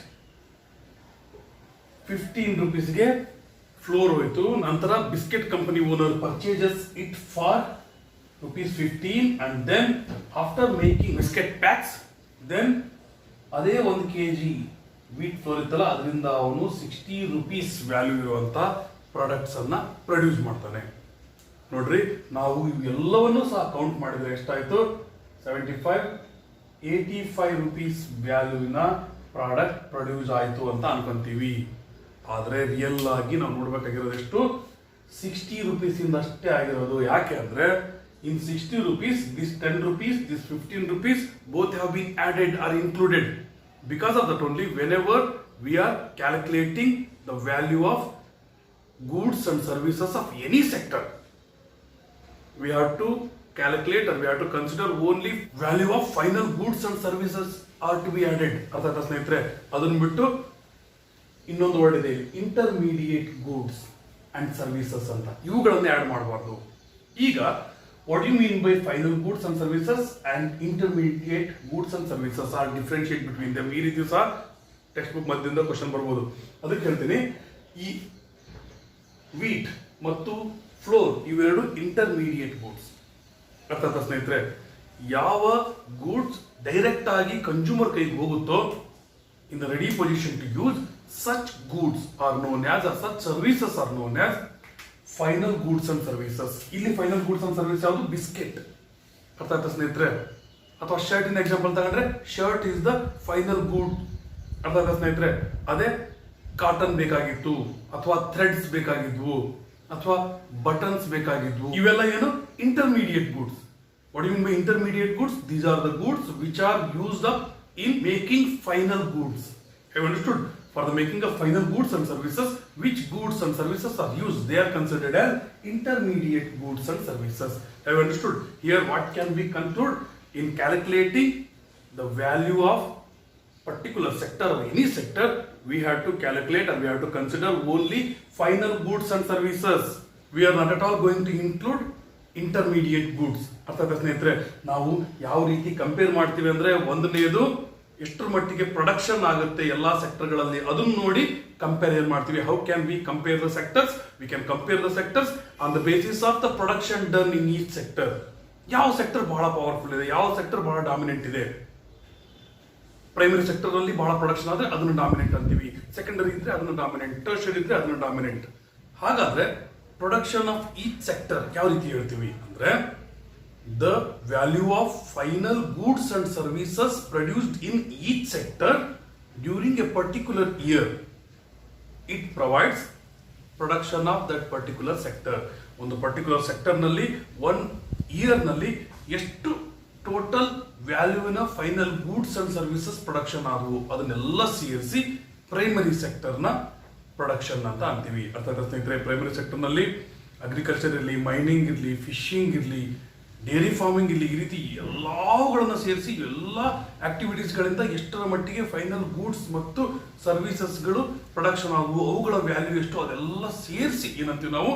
15 rupeesಗೆ floor ಹೋಯ್ತು. ನಂತರ biscuit company owner purchases it for ₹15 and then after making biscuit packs, then ಅದೇ 1 kg wheat flour ಇತ್ತಲ್ಲ ಅದರಿಂದ ಅವನು 60 rupees ವ್ಯಾಲ್ಯೂ ಇರುವಂತ ಪ್ರಾಡಕ್ಟ್ಸ್ ಅನ್ನ ಪ್ರೊಡ್ಯೂಸ್ ಮಾಡ್ತಾನೆ. ನೋಡ್ರಿ, ನಾವು ಇವೆಲ್ಲವನ್ನೂ ಸಹ ಕೌಂಟ್ ಮಾಡಿದ್ರೆ ಎಷ್ಟಾಯ್ತು, 85 rupees ವ್ಯಾಲ್ಯೂವಿನ ಪ್ರಾಡಕ್ಟ್ ಪ್ರೊಡ್ಯೂಸ್ ಆಯ್ತು ಅಂತ ಅನ್ಕೊಂತೀವಿ. ಆದ್ರೆ ರಿಯಲ್ ಆಗಿ ನಾವು ನೋಡ್ಬೇಕಾಗಿರೋದು ಎಷ್ಟು, 60 rupees ಇಂದ ಅಷ್ಟೇ ಆಗಿರೋದು. ಯಾಕೆ ಅಂದ್ರೆ in 60 rupees, this 10 rupees, this 15 rupees, both have been added or included. Because of that only, whenever we are calculating the value of goods and services of any sector, we have to calculate or we have to consider only value of final goods and services are to be added. ಅರ್ಥಾತ್ ಸ್ನೇಹಿತರೆ, ಅದನ್ನು ಬಿಟ್ಟು ಇನ್ನೊಂದು word ಇದೆ, intermediate goods and services ಅಂತ, ಇವುಗಳನ್ನ add ಮಾಡಬಾರ್ದು. ಈಗ what you mean by final goods and services and intermediate goods and services or differentiate between them. ಈ ರೀತಿ ಸಹ ಟೆಕ್ಸ್ಟ್ ಬುಕ್ ಮಧ್ಯದಿಂದ ಕ್ವಶನ್ ಬರ್ಬೋದು. ಅದಕ್ಕೆ ಹೇಳ್ತೀನಿ, ಈ ವೀಟ್ ಮತ್ತು ಫ್ಲೋರ್ ಇವೆರಡು ಇಂಟರ್ಮೀಡಿಯೇಟ್ ಗೂಡ್ಸ್. ಅರ್ಥಾತ್ ಸ್ನೇಹಿತರೆ, ಯಾವ ಗೂಡ್ಸ್ ಡೈರೆಕ್ಟ್ ಆಗಿ ಕನ್ಸ್ಯೂಮರ್ ಕೈಗೆ ಹೋಗುತ್ತೋ, in the ready position to use, such goods are known as, or such services are known as final goods and services. ಇಲ್ಲಿ ಫೈನಲ್ ಗೂಡ್ಸ್ ಅಂಡ್ ಸರ್ವಿಸ್ ಯಾವುದು, biscuit. ಅರ್ಥ ಆಯ್ತಾ ಸ್ನೇಹಿತರೆ? ಅಥವಾ ಶರ್ಟ್ ಇನ್ ಎಕ್ಸಾಂಪಲ್ ತಗೊಂಡ್ರೆ ಶರ್ಟ್ ಇಸ್ ದ ಫೈನಲ್ ಗೂಡ್. ಅರ್ಥ ಆಯ್ತಾ ಸ್ನೇಹಿತರೆ? ಅದೇ ಕಾಟನ್ ಬೇಕಾಗಿತ್ತು, ಅಥವಾ ಥ್ರೆಡ್ಸ್ ಬೇಕಾಗಿದ್ವು, ಅಥವಾ ಬಟನ್ಸ್ ಬೇಕಾಗಿದ್ವು, ಇವೆಲ್ಲ ಏನು intermediate goods. What you mean by intermediate goods? These are the goods which are used up in making final goods. Have you understood? For the making of final goods and services, which goods and services are used, they are considered as intermediate goods and services. Have you understood? Here what can be concluded, in calculating the value of particular sector or any sector, we have to calculate and we have to consider only final goods and services. We are not at all going to include intermediate goods. ಅರ್ಥಾತ್ ಸ್ನೇಹಿತರೆ, ನಾವು ಯಾವ ರೀತಿ compare ಮಾಡ್ತೀವಿ ಅಂದ್ರೆ, ಒಂದನೇದು ಎಷ್ಟರ ಮಟ್ಟಿಗೆ ಪ್ರೊಡಕ್ಷನ್ ಆಗುತ್ತೆ ಎಲ್ಲಾ ಸೆಕ್ಟರ್ಗಳಲ್ಲಿ, ಅದನ್ನ ನೋಡಿ ಕಂಪೇರ್ ಮಾಡ್ತೀವಿ. How can we compare the sectors? We can compare the sectors on the basis of the production done in each sector. ಯಾವ ಸೆಕ್ಟರ್ ಬಹಳ ಪವರ್ಫುಲ್ ಇದೆ, ಯಾವ ಸೆಕ್ಟರ್ ಬಹಳ ಡಾಮಿನೆಂಟ್ ಇದೆ. ಪ್ರೈಮರಿ ಸೆಕ್ಟರ್ ಅಲ್ಲಿ ಬಹಳ ಪ್ರೊಡಕ್ಷನ್ ಆದ್ರೆ ಅದನ್ನು ಡಾಮಿನೆಂಟ್ ಅಂತೀವಿ, ಸೆಕೆಂಡರಿ ಇದ್ರೆ ಅದನ್ನು ಡಾಮಿನೆಂಟ್, ಟರ್ಷರಿ ಇದ್ರೆ ಅದನ್ನು ಡಾಮಿನೆಂಟ್. ಹಾಗಾದ್ರೆ ಪ್ರೊಡಕ್ಷನ್ ಆಫ್ ಈಚ್ ಸೆಕ್ಟರ್ ಯಾವ ರೀತಿ ಹೇಳ್ತೀವಿ ಅಂದ್ರೆ, the value of final goods and services produced in each sector during a particular year, it provides production of that particular sector. ಒಂದು ಪರ್ಟಿಕ್ಯುಲರ್ ಸೆಕ್ಟರ್ ನಲ್ಲಿ 1 year ನಲ್ಲಿ ಎಷ್ಟು ಟೋಟಲ್ ವ್ಯಾಲ್ಯೂವಿನ final goods and services production ಆದವು, ಅದನ್ನೆಲ್ಲ ಸೇರಿಸಿ primary sector ನ production ಅಂತ ಅಂತೀವಿ. ಅರ್ಥಾತ್ ಸ್ನೇಹಿತರೆ, ಪ್ರೈಮರಿ ಸೆಕ್ಟರ್ ನಲ್ಲಿ ಅಗ್ರಿಕಲ್ಚರ್ ಇರಲಿ, ಮೈನಿಂಗ್ ಇರಲಿ, ಫಿಶಿಂಗ್ ಇರಲಿ, ಡೇರಿ ಫಾರ್ಮಿಂಗ್ ಇರಲಿ, ಈ ರೀತಿ ಎಲ್ಲವುಗಳನ್ನ ಸೇರಿಸಿ ಎಲ್ಲ ಆಕ್ಟಿವಿಟೀಸ್ಗಳಿಂದ ಎಷ್ಟರ ಮಟ್ಟಿಗೆ ಫೈನಲ್ ಗೂಡ್ಸ್ ಮತ್ತು ಸರ್ವಿಸಸ್ಗಳು ಪ್ರೊಡಕ್ಷನ್ ಆಗುವು, ಅವುಗಳ ವ್ಯಾಲ್ಯೂ ಎಷ್ಟು, ಅದೆಲ್ಲ ಸೇರಿಸಿ ಏನಂತೀವಿ ನಾವು,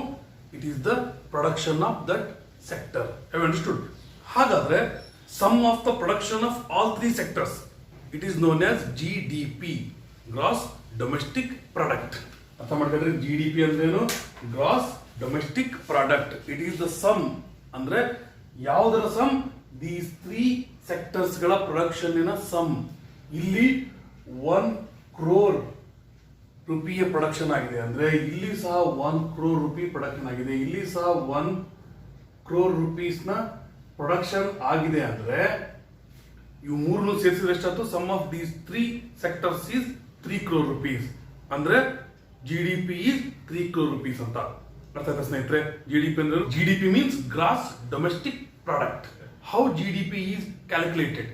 it is the production of that sector. Have understood? ಹಾಗಾದ್ರೆ sum of the production of all 3 sectors, it is known as GDP, gross domestic product. ಅರ್ಥ ಮಾಡ್ಕೊಂಡ್ರೆ GDP ಅಂದ್ರೇನು, gross domestic product. It is the sum, ಅಂದ್ರೆ ಯಾವುದರ sum? These 3 sectors ಗಳ production sum. ಇಲ್ಲಿ 1 crore ರೂಪಿಯ production ಆಗಿದೆ, ಅಂದ್ರೆ ಇಲ್ಲಿ ಸಹ 1 crore ರೂಪಿ ಪ್ರೊಡಕ್ಷನ್ ಆಗಿದೆ, ಇಲ್ಲಿ ಸಹ 1 crore rupees ನ ಪ್ರೊಡಕ್ಷನ್ ಆಗಿದೆ. ಅಂದ್ರೆ ಇವು ಮೂರನ್ನು ಸೇರಿಸಿದ್ರೆ ಎಷ್ಟಾಯ್ತು? Sum of these 3 sectors is 3 crore rupees. ಅಂದ್ರೆ GDP ಈಸ್ 3 crore rupees ಅಂತ ಅರ್ಥ ಆಯ್ತಾ ಸ್ನೇಹಿತರೆ? GDP ಅಂದ್ರೆ GDP means gross domestic product. How GDP is calculated?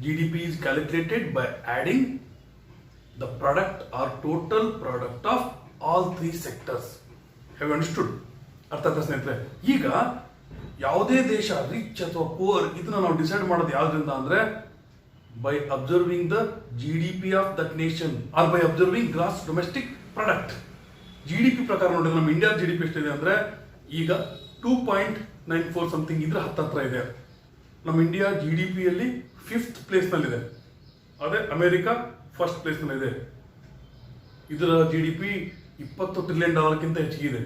GDP is calculated by adding the product or total product of all 3 sectors. Have you understood? ಅರ್ಥ ಆಯ್ತಾ ಸ್ನೇಹಿತರೆ? ಈಗ ಯಾವುದೇ ದೇಶ ರಿಚ್ ಅಥವಾ ಪೂರ್ ಇದನ್ನ ನಾವು ಡಿಸೈಡ್ ಮಾಡೋದು ಯಾವ್ದ್ರಿಂದ ಅಂದ್ರೆ by observing the GDP of that nation or by observing gross domestic product. GDP ಪ್ರಕಾರ ನೋಡಿದ್ರೆ ನಮ್ಮ ಇಂಡಿಯಾ GDP ಎಷ್ಟಿದೆ ಅಂದ್ರೆ ಈಗ 2.94 ಸಮಥಿಂಗ್ ಇದ್ರೆ ಹತ್ತತ್ರ ಇದೆ. ನಮ್ಮ ಇಂಡಿಯಾ GDP ಯಲ್ಲಿ 5th ಪ್ಲೇಸ್ ನಲ್ಲಿದೆ. ಅದೇ ಅಮೆರಿಕ ಫಸ್ಟ್ ಪ್ಲೇಸ್ ನಲ್ಲಿದೆ. ಇದರ GDP $20 trillion ಹೆಚ್ಚಿಗಿದೆ.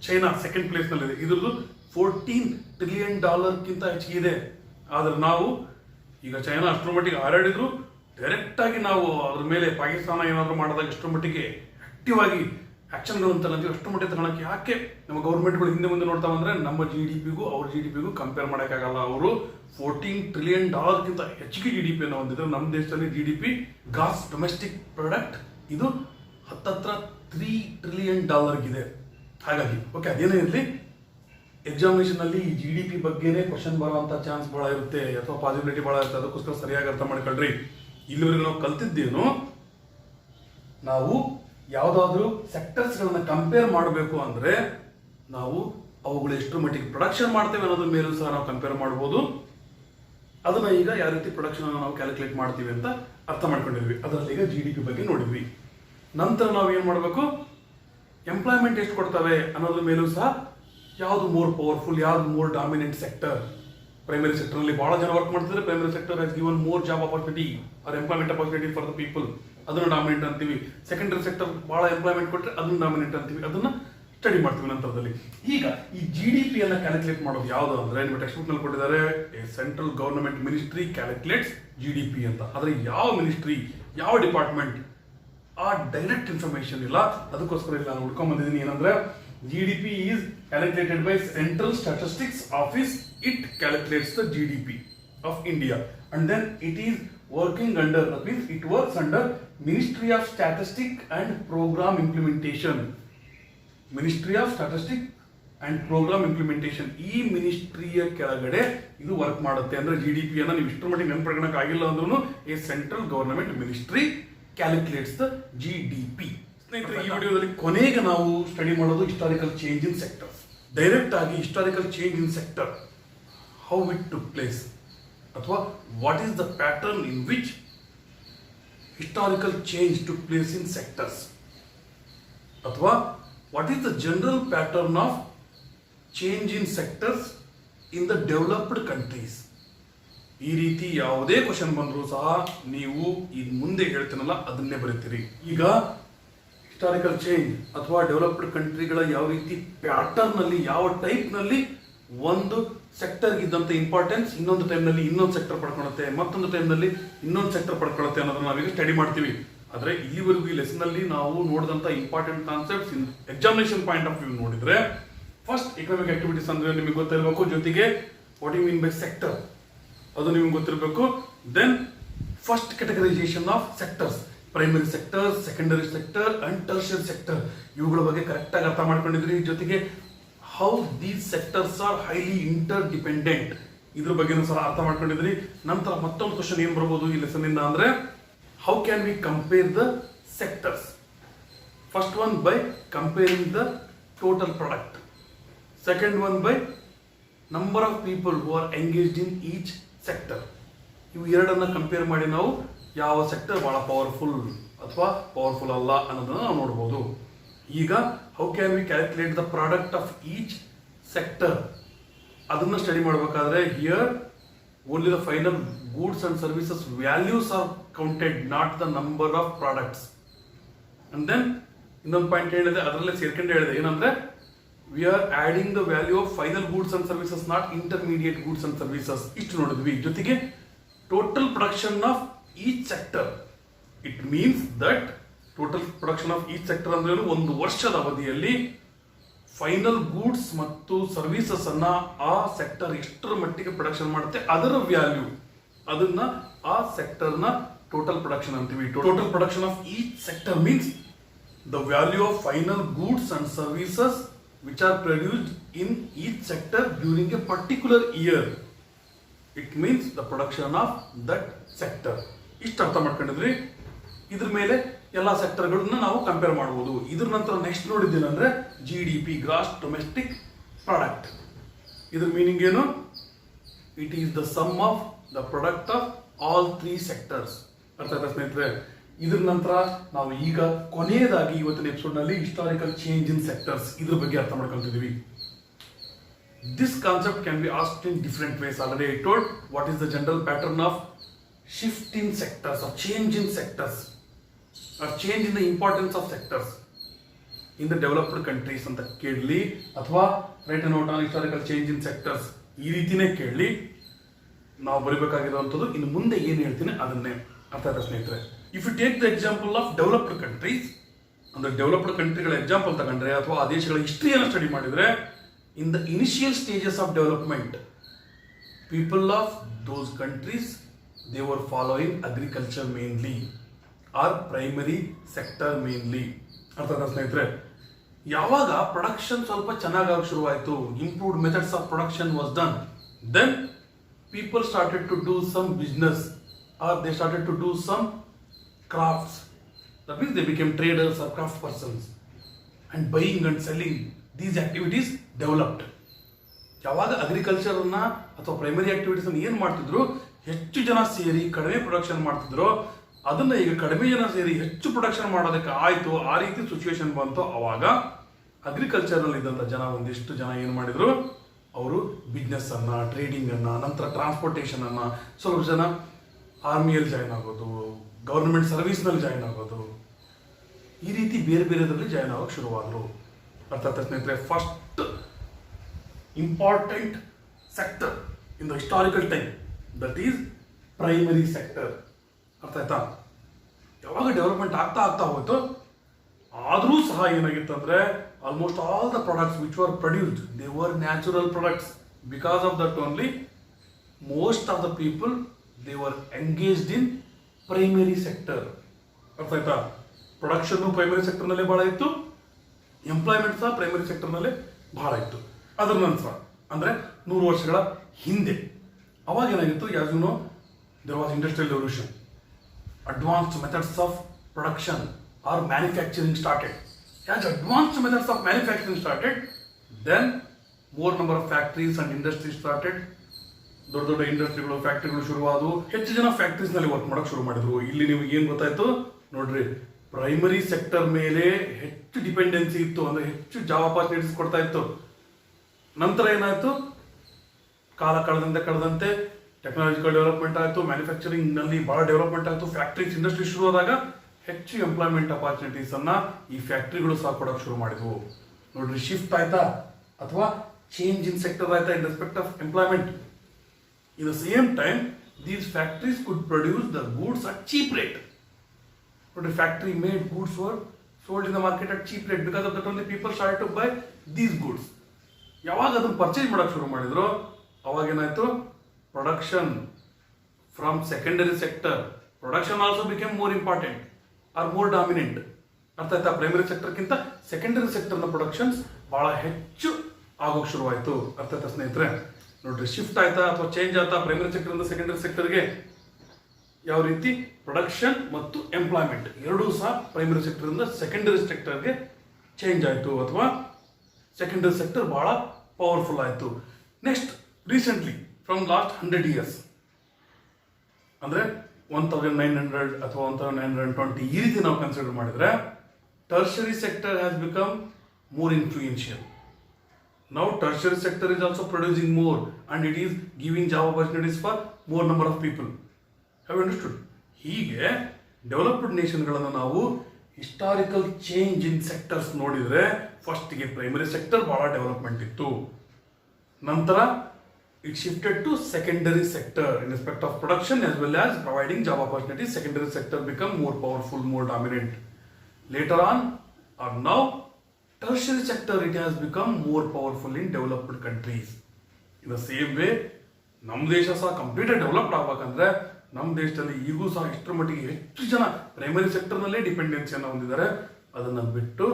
ಚೈನಾ ಸೆಕೆಂಡ್ ಪ್ಲೇಸ್ ನಲ್ಲಿದೆ, ಇದ್ರದ್ದು $14 trillion ಹೆಚ್ಚಿಗಿದೆ. ಆದ್ರೆ ನಾವು ಈಗ ಚೈನಾ ಅಷ್ಟರ ಮಟ್ಟಿಗೆ ಹಾರಾಡಿದ್ರು ಡೈರೆಕ್ಟ್ ಆಗಿ ನಾವು ಅದ್ರ ಮೇಲೆ ಪಾಕಿಸ್ತಾನ ಏನಾದ್ರು ಮಾಡಿದಾಗ ಎಷ್ಟರ ಮಟ್ಟಿಗೆ ಆಕ್ಟಿವ್ ಆಗಿ ಆಕ್ಷನ್ಗಳು ಅಂತ ಅಷ್ಟು ಮಟ್ಟಿಗೆ ತಗೊಳಕ್ಕೆ ಯಾಕೆ ನಮ್ಮ ಗೌರ್ಮೆಂಟ್ಗಳು ಹಿಂದೆ ಮುಂದೆ ನೋಡ್ತಾ ಬಂದ್ರೆ ನಮ್ಮ GDPಗೂ ಅವ್ರ GDPಗೂ ಕಂಪೇರ್ ಮಾಡೋಕ್ಕಾಗಲ್ಲ. ಅವರು $14 trillion ಹೆಚ್ಚಿಗೆ GDP ಅನ್ನು ಹೊಂದಿದ್ರು. ನಮ್ಮ ದೇಶದಲ್ಲಿ GDP ಗ್ರಾಸ್ ಡೊಮೆಸ್ಟಿಕ್ ಪ್ರಾಡಕ್ಟ್ ಇದು ಹತ್ತತ್ರ $3 trillion ಇದೆ. ಹಾಗಾಗಿ ಓಕೆ, ಅದೇನೇ ಇರಲಿ, ಎಕ್ಸಾಮಿನೇಷನ್ ಅಲ್ಲಿ ಈ GDP ಬಗ್ಗೆನೇ ಕ್ವಶನ್ ಬರುವಂತ ಚಾನ್ಸ್ ಬಹಳ ಇರುತ್ತೆ ಅಥವಾ ಪಾಸಿಬಿಲಿಟಿ ಬಹಳ ಇರುತ್ತೆ. ಅದಕ್ಕೋಸ್ಕರ ಸರಿಯಾಗಿ ಅರ್ಥ ಮಾಡ್ಕೊಳ್ರಿ. ಇಲ್ಲಿವರೆಗೂ ನಾವು ಕಲ್ತಿದ್ದೇನು, ನಾವು ಯಾವುದಾದ್ರೂ ಸೆಕ್ಟರ್ಸ್ ಗಳನ್ನ ಕಂಪೇರ್ ಮಾಡಬೇಕು ಅಂದ್ರೆ ನಾವು ಅವುಗಳು ಎಷ್ಟು ಮಟ್ಟಿಗೆ ಪ್ರೊಡಕ್ಷನ್ ಮಾಡ್ತೇವೆ ಅನ್ನೋದ್ರ ಮೇಲೂ ಸಹ ನಾವು ಕಂಪೇರ್ ಮಾಡಬಹುದು. ಅದನ್ನ ಈಗ ಯಾವ ರೀತಿ ಪ್ರೊಡಕ್ಷನ್ ನಾವು ಕ್ಯಾಲ್ಕುಲೇಟ್ ಮಾಡ್ತೀವಿ ಅಂತ ಅರ್ಥ ಮಾಡ್ಕೊಂಡಿದ್ವಿ. ಅದರಲ್ಲಿ ಈಗ GDP ಬಗ್ಗೆ ನೋಡಿದ್ವಿ. ನಂತರ ನಾವು ಏನ್ ಮಾಡಬೇಕು, ಎಂಪ್ಲಾಯ್ಮೆಂಟ್ ಎಷ್ಟು ಕೊಡ್ತವೆ ಅನ್ನೋದ್ರ ಮೇಲೂ ಸಹ ಯಾವುದು ಮೋರ್ ಪವರ್ಫುಲ್, ಯಾವ್ದು more dominant sector. Primary sector ಅಲ್ಲಿ ಬಹಳ ಜನ ವರ್ಕ್ ಮಾಡ್ತಿದ್ರೆ primary sector has given more job opportunity or employment opportunity for the people, ಅದನ್ನ ಡಾಮಿನೆಂಟ್ ಅಂತೀವಿ. ಸೆಕೆಂಡರಿ ಸೆಕ್ಟರ್ ಬಹಳ ಎಂಪ್ಲಾಯ್ಮೆಂಟ್ ಕೊಟ್ಟರೆ ಅದನ್ನ ಡಾಮಿನೆಂಟ್ ಅಂತೀವಿ. ಅದನ್ನ ಸ್ಟಡಿ ಮಾಡ್ತೀವಿ ನಂತರದಲ್ಲಿ. ಈಗ ಈ GDP ಅನ್ನ ಕ್ಯಾಲ್ಕುಲೇಟ್ ಮಾಡೋದು ಯಾವುದು ಅಂದ್ರೆ ನಿಮ್ಮ ಟೆಕ್ಸ್ಟ್ ಬುಕ್ ನಲ್ಲಿ ಕೊಟ್ಟಿದ್ದಾರೆ, ಸೆಂಟ್ರಲ್ ಗವರ್ನಮೆಂಟ್ ಮಿನಿಸ್ಟ್ರಿ ಕ್ಯಾಲ್ಕುಲೇಟ್ಸ್ GDP ಅಂತ. ಆದ್ರೆ ಯಾವ ಮಿನಿಸ್ಟ್ರಿ, ಯಾವ ಡಿಪಾರ್ಟ್ಮೆಂಟ್ ಆ ಡೈರೆಕ್ಟ್ ಇನ್ಫಾರ್ಮೇಶನ್ ಇಲ್ಲ. ಅದಕ್ಕೋಸ್ಕರ ಇಲ್ಲಿ ನಾನು ಹುಡ್ಕೊಂಡ್ ಬಂದಿದ್ದೀನಿ ಏನಂದ್ರೆ GDP is calculated by Central Statistics Office. It calculates the GDP of India, and then it is working under, that means it works under Ministry of Statistics and Program Implementation. Ministry of Statistics and Program Implementation ಈ ಮಿನಿಸ್ಟ್ರಿಯ ಕೆಳಗಡೆ ಇದು work ಮಾಡುತ್ತೆ. ಅಂದ್ರೆ GDP ಅನ್ನ ನೀವು ಇಷ್ಟರ ಮಟ್ಟಿಗೆ ನೆನಪಿಟ್ಕೊಳಕ್ ಆಗಿಲ್ಲ ಅಂದ್ರೂ ಈ central government ministry calculates the GDP. ಸ್ನೇಹಿತರೆ, ಈ ವಿಡಿಯೋದಲ್ಲಿ ಕೊನೆಗೆ ನಾವು ಸ್ಟಡಿ ಮಾಡೋದು historical change in sector. Direct ಆಗಿ historical change in sector, how it took place, ಅಥವಾ what is the pattern in which historical change took place in sectors, ಅಥವಾ what is the general pattern of change in sectors in the developed countries. ಈ ರೀತಿ ಯಾವುದೇ question ಬಂದರೂ ಸಹ ನೀವು ಈಗ ಮುಂದೆ ಹೇಳ್ತೀನಲ್ಲ ಅದನ್ನೇ ಬರೀತೀರಿ. ಈಗ ಹಿಸ್ಟಾರಿಕಲ್ ಚೇಂಜ್ ಅಥವಾ ಡೆವಲಪ್ಡ್ ಕಂಟ್ರಿಗಳ ಯಾವ ರೀತಿ ಪ್ಯಾಟರ್ನ್ ನಲ್ಲಿ, ಯಾವ ಟೈಪ್ ನಲ್ಲಿ ಒಂದು ಸೆಕ್ಟರ್ ಇದ್ದಂತ ಇಂಪಾರ್ಟೆನ್ಸ್ ಇನ್ನೊಂದು ಟೈಮ್ ನಲ್ಲಿ ಇನ್ನೊಂದು ಸೆಕ್ಟರ್ ಪಡ್ಕೊಳ್ಳುತ್ತೆ, ಮತ್ತೊಂದು ಟೈಮ್ ನಲ್ಲಿ ಇನ್ನೊಂದು ಸೆಕ್ಟರ್ ಪಡ್ಕೊಳ್ಳುತ್ತೆ ಅನ್ನೋದನ್ನ ನಾವೀಗ ಸ್ಟಡಿ ಮಾಡ್ತೀವಿ. ಆದ್ರೆ ಇಲ್ಲಿವರೆಗೂ ಈ ಲೆಸನ್ ಅಲ್ಲಿ ನಾವು ನೋಡಿದಂತ important concepts in examination point of view ನೋಡಿದ್ರೆ, ಫಸ್ಟ್ ಎಕನಾಮಿಕ್ ಆಕ್ಟಿವಿಟೀಸ್ ಅಂದ್ರೆ ನಿಮಗೆ ಗೊತ್ತಿರಬೇಕು, ಜೊತೆಗೆ what you mean by sector ಅದು ನಿಮ್ಗೆ ಗೊತ್ತಿರಬೇಕು. Then first categorisation of sectors, primary sector, secondary sector and tertiary sector, ಇವುಗಳ ಬಗ್ಗೆ ಕರೆಕ್ಟ್ ಆಗಿ ಅರ್ಥ ಮಾಡ್ಕೊಂಡಿದ್ರಿ. ಜೊತೆಗೆ how these sectors are highly interdependent, ಇದ್ರ ಬಗ್ಗೆನೂ ಸಹ ಅರ್ಥ ಮಾಡ್ಕೊಂಡಿದ್ರಿ. ನಂತರ ಮತ್ತೊಂದು ಕ್ವಶನ್ ಏನ್ ಬರ್ಬೋದು ಈ ಲೆಸನ್ ಇಂದ ಅಂದ್ರೆ, how can we compare the sectors. First one by comparing the total product, second one by number of people who are engaged in each sector. ಇವು ಎರಡನ್ನ ಕಂಪೇರ್ ಮಾಡಿ ನಾವು ಯಾವ ಸೆಕ್ಟರ್ ಬಹಳ ಪವರ್ಫುಲ್ ಅಥವಾ ಪವರ್ಫುಲ್ ಅಲ್ಲ ಅನ್ನೋದನ್ನ ನಾವು ನೋಡಬಹುದು. ಈಗ how can we calculate the product of each sector, ಅದನ್ನ ಸ್ಟಡಿ ಮಾಡಬೇಕಾದ್ರೆ here only the final goods and services values are counted, not the number of products. And then ಇನ್ನೊಂದು ಪಾಯಿಂಟ್ ಹೇಳಿದೆ, ಅದರಲ್ಲೇ ಸೇರ್ಕೊಂಡು ಹೇಳಿದೆ ಏನಂದ್ರೆ we are adding the value of final goods and services, not intermediate goods and services. ಇಷ್ಟು ನೋಡಿದ್ವಿ. ಜೊತೆಗೆ total production of each sector. It means that total production of each sector ಅಂದ್ರೆ ಒಂದು ವರ್ಷದ ಅವಧಿಯಲ್ಲಿ ಫೈನಲ್ ಗೂಡ್ಸ್ ಮತ್ತು ಸರ್ವಿಸಸ್ ಅನ್ನ ಆ ಸೆಕ್ಟರ್ ಎಷ್ಟರ ಮಟ್ಟಿಗೆ ಪ್ರೊಡಕ್ಷನ್ ಮಾಡುತ್ತೆ ಅದರ ವ್ಯಾಲ್ಯೂ, ಅದನ್ನ ಆ ಸೆಕ್ಟರ್ ನ ಟೋಟಲ್ ಪ್ರೊಡಕ್ಷನ್ ಅಂತೀವಿ. Total production of each sector means the value of final goods and services which are produced in each sector during a particular year. It means the production of that sector. ಇಷ್ಟು ಅರ್ಥ ಮಾಡ್ಕೊಂಡಿದ್ರಿ. ಇದ್ರ ಮೇಲೆ ಎಲ್ಲ ಸೆಕ್ಟರ್ಗಳನ್ನ ನಾವು compare ಮಾಡಬಹುದು. ಇದ್ರ ನಂತರ next ನೋಡಿದ್ದೇನೆಂದ್ರೆ GDP, ಗ್ರಾಸ್ ಡೊಮೆಸ್ಟಿಕ್ ಪ್ರಾಡಕ್ಟ್. ಇದ್ರ ಮೀನಿಂಗ್ ಏನು? It is the sum of the product of all 3 sectors. ಅರ್ಥ ಆಯ್ತಾ ಸ್ನೇಹಿತರೆ? ಇದ್ರ ನಂತರ ನಾವು ಈಗ ಕೊನೆಯದಾಗಿ ಇವತ್ತಿನ ಎಪಿಸೋಡ್ ನಲ್ಲಿ ಹಿಸ್ಟಾರಿಕಲ್ ಚೇಂಜ್ ಇನ್ ಸೆಕ್ಟರ್ಸ್ ಇದ್ರ ಬಗ್ಗೆ ಅರ್ಥ ಮಾಡ್ಕೊಳ್ತಿದೀವಿ. This concept can be asked in different ways. Already I told what is the general pattern of shift in sectors or change in sectors or change in the importance of sectors in the developed countries ಅಂತ ಕೇಳಲಿ, ಅಥವಾ write a note on historical change in sectors ಈ ರೀತಿನೇ ಕೇಳಲಿ. ನಾವು ಬರೀಬೇಕಾಗಿರುವಂಥದ್ದು ಇನ್ನು ಮುಂದೆ ಏನು ಹೇಳ್ತೀನಿ ಅದನ್ನೇ. ಅರ್ಥ ಆಯ್ತಾ ಸ್ನೇಹಿತರೆ? If you take the example of developed countries, ಅಂದ್ರೆ ಡೆವಲಪ್ಡ್ ಕಂಟ್ರಿಗಳ ಎಕ್ಸಾಂಪಲ್ ತಗೊಂಡ್ರೆ ಅಥವಾ ಆ ದೇಶಗಳ ಹಿಸ್ಟ್ರಿಯನ್ನು ಸ್ಟಡಿ ಮಾಡಿದ್ರೆ, in the initial stages of development, people of those countries, they were following agriculture mainly or primary sector mainly. ಅರ್ಥಾತ್ ಸ್ನೇಹಿತರೆ, ಯಾವಾಗ ಪ್ರೊಡಕ್ಷನ್ ಸ್ವಲ್ಪ ಚೆನ್ನಾಗಿ ಶುರುವಾಯಿತು, improved methods of production was done, then people started to do some business or they started to do some crafts. That means they became traders or craft persons and buying and selling. These activities developed. ಯಾವಾಗ agriculture ಅನ್ನ ಅಥವಾ primary activities ಅನ್ನು ಏನ್ ಮಾಡ್ತಿದ್ರು, ಹೆಚ್ಚು ಜನ ಸೇರಿ ಕಡಿಮೆ ಪ್ರೊಡಕ್ಷನ್ ಮಾಡ್ತಿದ್ರು, ಅದನ್ನ ಈಗ ಕಡಿಮೆ ಜನ ಸೇರಿ ಹೆಚ್ಚು ಪ್ರೊಡಕ್ಷನ್ ಮಾಡೋದಕ್ಕೆ ಆಯ್ತು, ಆ ರೀತಿ ಸಿಚುವೇಶನ್ ಬಂತು. ಅವಾಗ ಅಗ್ರಿಕಲ್ಚರ್ ನಲ್ಲಿ ಇದ್ದಂತ ಜನ ಒಂದಿಷ್ಟು ಜನ ಏನ್ ಮಾಡಿದ್ರು, ಅವರು ಬಿಸ್ನೆಸ್ ಅನ್ನ, ಟ್ರೇಡಿಂಗ್ ಅನ್ನ, ನಂತರ ಟ್ರಾನ್ಸ್ಪೋರ್ಟೇಷನ್ ಅನ್ನ, ಸ್ವಲ್ಪ ಜನ ಆರ್ಮಿಯಲ್ಲಿ ಜಾಯ್ನ್ ಆಗೋದು, ಗವರ್ಮೆಂಟ್ ಸರ್ವಿಸ್ ನಲ್ಲಿ ಜಾಯ್ನ್ ಆಗೋದು, ಈ ರೀತಿ ಬೇರೆ ಬೇರೆದ್ರಲ್ಲಿ ಜಾಯ್ನ್ ಆಗೋಕೆ ಶುರುವಾದ್ರು. ಅರ್ಥಾತ್ ಸ್ನೇಹಿತರೆ, first important sector in the historical time that is primary sector. ಅರ್ಥ ಆಯ್ತಾ? ಯಾವಾಗ ಡೆವಲಪ್ಮೆಂಟ್ ಆಗ್ತಾ ಆಗ್ತಾ ಹೋಯ್ತು, ಆದರೂ ಸಹ ಏನಾಗಿತ್ತು ಅಂದ್ರೆ almost all the products which were produced they were natural products. Because of that only most of the people they were engaged in primary sector. ಅರ್ಥ ಆಯ್ತಾ? ಪ್ರೊಡಕ್ಷನ್ ಪ್ರೈಮರಿ ಸೆಕ್ಟರ್ನಲ್ಲೇ ಬಹಳ ಇತ್ತು, ಎಂಪ್ಲಾಯ್ಮೆಂಟ್ ಸಹ ಪ್ರೈಮರಿ ಸೆಕ್ಟರ್ನಲ್ಲೇ ಬಹಳ ಇತ್ತು. ಅದರ ನಂತರ ಅಂದರೆ 100 ವರ್ಷಗಳ ಹಿಂದೆ ಅವಾಗ ಏನಾಗಿತ್ತು, as you know there was industrial revolution, advanced methods of production or manufacturing started. As advanced methods of manufacturing started, then more number of factories and industries started. ದೊಡ್ಡ ದೊಡ್ಡ ಇಂಡಸ್ಟ್ರಿಗಳು, ಫ್ಯಾಕ್ಟ್ರಿಗಳು ಶುರುವಾದವು, ಹೆಚ್ಚು ಜನ ಫ್ಯಾಕ್ಟ್ರೀಸ್ ನಲ್ಲಿ ವರ್ಕ್ ಮಾಡೋಕೆ ಶುರು ಮಾಡಿದ್ರು. ಇಲ್ಲಿ ನಿಮಗೆ ಏನು ಗೊತ್ತಾಯ್ತು ನೋಡ್ರಿ, ಪ್ರೈಮರಿ ಸೆಕ್ಟರ್ ಮೇಲೆ ಹೆಚ್ಚು ಡಿಪೆಂಡೆನ್ಸಿ ಇತ್ತು, ಅಂದ್ರೆ ಹೆಚ್ಚು ಜಾಬ್ ಆಪರ್ಚುನಿಟೀಸ್ ಕೊಡ್ತಾ ಇತ್ತು. ನಂತರ ಏನಾಯ್ತು, ಕಾಲ ಕಳೆದಂತೆ ಟೆಕ್ನಾಲಜಿಕಲ್ ಡೆವಲಪ್ಮೆಂಟ್ ಆಯಿತು, ಮ್ಯಾನುಫ್ಯಾಕ್ಚರಿಂಗ್ ನಲ್ಲಿ ಬಹಳ ಡೆವಲಪ್ಮೆಂಟ್ ಆಯಿತು, ಫ್ಯಾಕ್ಟ್ರೀಸ್ ಇಂಡಸ್ಟ್ರಿ ಶುರು ಆದಾಗ ಹೆಚ್ಚು ಎಂಪ್ಲಾಯ್ಮೆಂಟ್ ಅಪಾರ್ಚುನಿಟೀಸ್ ಅನ್ನ ಈ ಫ್ಯಾಕ್ಟ್ರಿಗಳು ಸಹ ಕೊಡೋಕೆ ಶುರು ಮಾಡಿದ್ವು. ನೋಡ್ರಿ, ಶಿಫ್ಟ್ ಆಯ್ತಾ ಅಥವಾ ಚೇಂಜ್ ಇನ್ ಸೆಕ್ಟರ್ ಆಯ್ತಾ in respect of employment. In the same time these factories could produce the goods at cheap rate. ನೋಡ್ರಿ, factory made goods were sold in the market at cheap rate. Because of that only people start to buy these goods. ಯಾವಾಗ ಅದನ್ನು purchase ಮಾಡೋಕೆ ಶುರು ಮಾಡಿದ್ರು, ಅವಾಗ ಏನಾಯ್ತು, production from secondary sector, production also became more important or more dominant. ಅರ್ಥ ಆಯ್ತಾ? Primary ಸೆಕ್ಟರ್ಗಿಂತ ಸೆಕೆಂಡರಿ ಸೆಕ್ಟರ್ನ ಪ್ರೊಡಕ್ಷನ್ಸ್ ಬಹಳ ಹೆಚ್ಚು ಆಗೋಕೆ ಶುರುವಾಯಿತು. ಅರ್ಥ ಆಯ್ತಾ ಸ್ನೇಹಿತರೆ? ನೋಡ್ರಿ, ಶಿಫ್ಟ್ ಆಯ್ತಾ ಅಥವಾ ಚೇಂಜ್ ಆಯ್ತಾ ಪ್ರೈಮರಿ ಸೆಕ್ಟರ್ ಇಂದ ಸೆಕೆಂಡರಿ ಸೆಕ್ಟರ್ಗೆ? ಯಾವ ರೀತಿ ಪ್ರೊಡಕ್ಷನ್ ಮತ್ತು ಎಂಪ್ಲಾಯ್ಮೆಂಟ್ ಎರಡೂ ಸಹ ಪ್ರೈಮರಿ ಸೆಕ್ಟರ್ ಇಂದ ಸೆಕೆಂಡರಿ ಸೆಕ್ಟರ್ಗೆ ಚೇಂಜ್ ಆಯಿತು ಅಥವಾ ಸೆಕೆಂಡರಿ ಸೆಕ್ಟರ್ ಬಹಳ ಪವರ್ಫುಲ್ ಆಯಿತು. Next, recently from last 100 years ಅಂದರೆ 1900 ಅಥವಾ 1920 ಈ ರೀತಿ ನಾವು ಕನ್ಸಿಡರ್ ಮಾಡಿದ್ರೆ, tertiary sector has become more influential. Now tertiary sector is also producing more and it is giving job opportunities for more number of people. Have you understood? ಹೀಗೆ developed ನೇಷನ್ಗಳನ್ನು ನಾವು historical change in sectors ನೋಡಿದ್ರೆ ಫಸ್ಟ್ಗೆ primary sector ಬಹಳ development ಇತ್ತು. ನಂತರ it shifted to secondary sector in respect of production as well as providing job opportunities. Secondary sector become more powerful, more dominant. Later on, or now, tertiary sector it has become more powerful in developed countries. In the same way, ನಮ್ಮ ದೇಶ ಸಹ ಕಂಪ್ಲೀಟಾಗಿ developed ಆಗ್ಬೇಕಂದ್ರೆ ನಮ್ಮ ದೇಶದಲ್ಲಿ ಈಗೂ ಸಹ ಇಷ್ಟರ ಮಟ್ಟಿಗೆ ಹೆಚ್ಚು ಜನ ಪ್ರೈಮರಿ ಸೆಕ್ಟರ್ನಲ್ಲೇ ಡಿಪೆಂಡೆನ್ಸಿಯನ್ನು ಹೊಂದಿದ್ದಾರೆ. ಅದನ್ನು ಬಿಟ್ಟು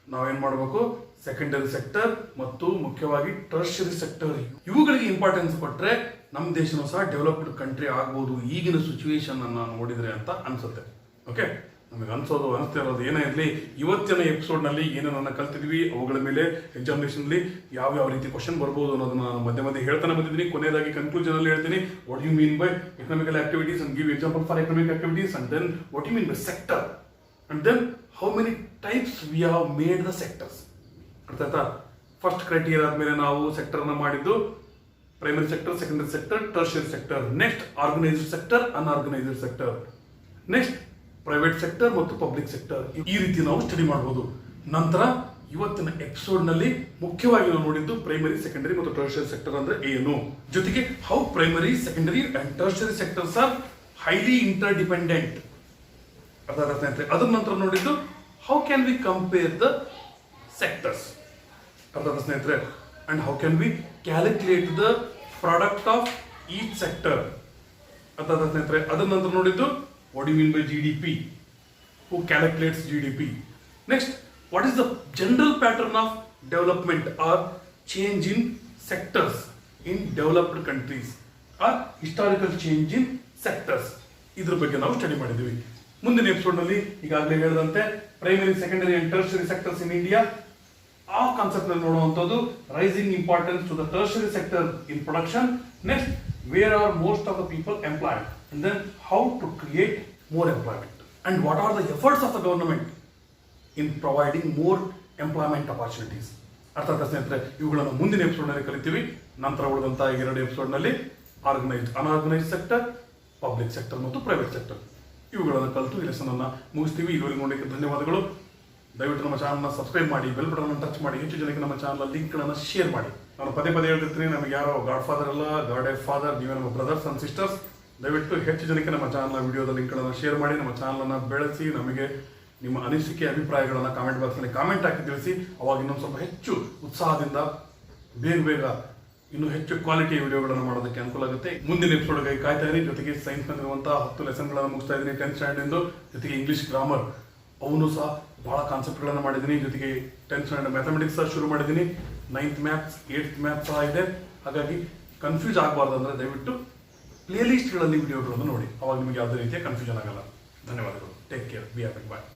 ನಾವೇನ್ ಮಾಡಬೇಕು, ಸೆಕೆಂಡರಿ ಸೆಕ್ಟರ್ ಮತ್ತು ಮುಖ್ಯವಾಗಿ ಟರ್ಷರಿ ಸೆಕ್ಟರ್ ಇವುಗಳಿಗೆ ಇಂಪಾರ್ಟೆನ್ಸ್ ಕೊಟ್ಟರೆ ನಮ್ಮ ದೇಶನೂ ಸಹ ಡೆವಲಪ್ಡ್ ಕಂಟ್ರಿ ಆಗ್ಬೋದು ಈಗಿನ ಸಿಚುವೇಶನ್ ಅನ್ನ ನೋಡಿದ್ರೆ ಅಂತ ಅನ್ಸುತ್ತೆ. ಓಕೆ, ನಮಗೆ ಅನ್ಸೋದು ಅನಿಸ್ತಾ ಇರೋದು ಏನೇ ಇರಲಿ, ಇವತ್ತಿನ ಎಪಿಸೋಡ್ನಲ್ಲಿ ಏನೇನನ್ನ ಕಲ್ತಿದ್ವಿ, ಅವುಗಳ ಮೇಲೆ ಎಕ್ಸಾಮಿನೇಷನ್ಲಿ ಯಾವ ರೀತಿ ಕ್ವಶನ್ ಬರ್ಬೋದು ಅನ್ನೋದನ್ನ ನಾನು ಮಧ್ಯೆ ಮಧ್ಯೆ ಹೇಳ್ತಾನೆ ಬಂದಿದ್ದೀನಿ. ಕೊನೆಯದಾಗಿ ಕನ್ಕ್ಲೂಷನ್ ಅಲ್ಲಿ ಹೇಳ್ತೀನಿ, what you mean by economical activities and give example for economic activities, and then what you mean by sector, and then how many types we have made the sectors. ಅರ್ಥ ಆಯ್ತಾ? ಫಸ್ಟ್ ಕ್ರೈಟೀರಿಯಾ ಆದ್ಮೇಲೆ ನಾವು ಸೆಕ್ಟರ್ನ ಮಾಡಿದ್ದು primary sector, secondary sector, tertiary sector, next organised sector, unorganised sector, next private sector ಮತ್ತು public sector. ಈ ರೀತಿ ನಾವು ಸ್ಟಡಿ ಮಾಡಬಹುದು. ನಂತರ ಇವತ್ತಿನ ಎಪಿಸೋಡ್ ನಲ್ಲಿ ಮುಖ್ಯವಾಗಿ ನಾವು ನೋಡಿದ್ದು ಪ್ರೈಮರಿ, ಸೆಕೆಂಡರಿ ಮತ್ತು ಟರ್ಷಿಯರಿ ಸೆಕ್ಟರ್ ಅಂದ್ರೆ ಏನು, ಜೊತೆಗೆ how primary, secondary and tertiary sectors are highly inter dependent. ಅದರ ನಂತರ ನೋಡಿದ್ದು how can we compare the sectors, ಅರ್ಥಾತ್ ಸ್ನೇಹಿತರೆ, and how can we calculate the product of each sector. ಅರ್ಥಾತ್ ಸ್ನೇಹಿತರೆ, ಅದರ ನಂತರ ನೋಡಿದ್ದು what do you mean by GDP, who calculates GDP. Next, what is the general pattern of development or change in sectors in developed countries or historical change in sectors. ಇದ್ರ ಬಗ್ಗೆ ನಾವು study ಮಾಡಿದ್ವಿ. ಮುಂದಿನ ಎಪಿಸೋಡ್ ನಲ್ಲಿ ಈಗಾಗಲೇ ಹೇಳಿದಂತೆ primary, secondary and tertiary sectors in India, ಆ concept ನಲ್ಲಿ ನೋಡುವಂತದ್ದು rising importance to the tertiary sector in production. Next, where are most of the people employed, and then how to create more employment, and what are the efforts of the government in providing more employment opportunities. ಅರ್ಥಾತ್ ಸ್ನೇಹಿತರೆ, ಇವುಗಳನ್ನು ಮುಂದಿನ episode ನಲ್ಲಿ ಕಲಿತೀವಿ. ನಂತರ ಉಳಿದಂತಹ 2 episode ನಲ್ಲಿ organised, unorganised sector, public sector ಮತ್ತು private sector ಇವುಗಳನ್ನು ಕಲಿತು ಈ ಲೆಸನ್ ಅನ್ನ ಮುಗಿಸ್ತೀವಿ. ಇದುವರೆಗೆ ನೋಡಲಿಕ್ಕೆ ಧನ್ಯವಾದಗಳು. ದಯವಿಟ್ಟು ನಮ್ಮ ಚಾನಲ್ನ ಸಬ್ಸ್ಕ್ರೈಬ್ ಮಾಡಿ, ಬೆಲ್ ಬಟನ್ ಅನ್ನು ಟಚ್ ಮಾಡಿ, ಹೆಚ್ಚು ಜನಕ್ಕೆ ನಮ್ಮ ಚಾನಲ್ ಲಿಂಕ್ಗಳನ್ನು ಶೇರ್ ಮಾಡಿ. ನಾನು ಪದೇ ಹೇಳ್ತಿರ್ತೀನಿ, ನಮಗೆ ಯಾರೋ ಗಾಡ್ ಫಾದರ್ ಅಲ್ಲ, ಗಾಡ್ ಎ ಫಾದರ್, ನೀವೇ ನಮ್ಮ ಬ್ರದರ್ಸ್ ಅಂಡ್ ಸಿಸ್ಟರ್ಸ್. ದಯವಿಟ್ಟು ಹೆಚ್ಚು ಜನಕ್ಕೆ ನಮ್ಮ ಚಾನಲ್ನ ವಿಡಿಯೋದ ಲಿಂಕ್ಗಳನ್ನು ಶೇರ್ ಮಾಡಿ, ನಮ್ಮ ಚಾನಲನ್ನು ಬೆಳೆಸಿ. ನಮಗೆ ನಿಮ್ಮ ಅನಿಸಿಕೆ, ಅಭಿಪ್ರಾಯಗಳನ್ನು ಕಾಮೆಂಟ್ ಬಾಕ್ಸ್ನಲ್ಲಿ ಕಾಮೆಂಟ್ ಹಾಕಿ ತಿಳಿಸಿ. ಅವಾಗ ಇನ್ನೊಂದು ಸ್ವಲ್ಪ ಹೆಚ್ಚು ಉತ್ಸಾಹದಿಂದ ಬೇಗ ಇನ್ನೂ ಹೆಚ್ಚು ಕ್ವಾಲಿಟಿ ವಿಡಿಯೋಗಳನ್ನು ಮಾಡೋದಕ್ಕೆ ಅನುಕೂಲ ಆಗುತ್ತೆ. ಮುಂದಿನ ಎಪಿಸೋಡ್ಗಾಗಿ ಕಾಯ್ತಾ ಇರಿ. ಜೊತೆಗೆ ಸೈನ್ಸ್ ನಲ್ಲಿರುವಂತಹ 10 ಲೆಸನ್ಗಳನ್ನು ಮುಗಿಸ್ತಾ ಇದ್ದೀನಿ 10th ಸ್ಟ್ಯಾಂಡರ್ಡ್, ಜೊತೆಗೆ ಇಂಗ್ಲಿಷ್ ಗ್ರಾಮರ್ ಅವನು ಸಹ ಬಹಳ ಕಾನ್ಸೆಪ್ಟ್ಗಳನ್ನು ಮಾಡಿದ್ದೀನಿ. ಜೊತೆಗೆ 10th ಸ್ಟ್ಯಾಂಡರ್ಡ್ ಮ್ಯಾಥಮೆಟಿಕ್ಸ್ ಸಹ ಶುರು ಮಾಡಿದ್ದೀನಿ. 9th ಮ್ಯಾಥ್ಸ್, 8th ಮ್ಯಾಥ್ಸ್ ಸಹ ಇದೆ. ಹಾಗಾಗಿ ಕನ್ಫ್ಯೂಸ್ ಆಗಬಾರ್ದು ಅಂದರೆ ದಯವಿಟ್ಟು ಪ್ಲೇ ಲಿಸ್ಟ್ಗಳಲ್ಲಿ ವಿಡಿಯೋಗಳನ್ನು ನೋಡಿ, ಅವಾಗ ನಿಮಗೆ ಯಾವುದೇ ರೀತಿಯ ಕನ್ಫ್ಯೂಷನ್ ಆಗಲ್ಲ. ಧನ್ಯವಾದಗಳು. Take care, be happy, bye.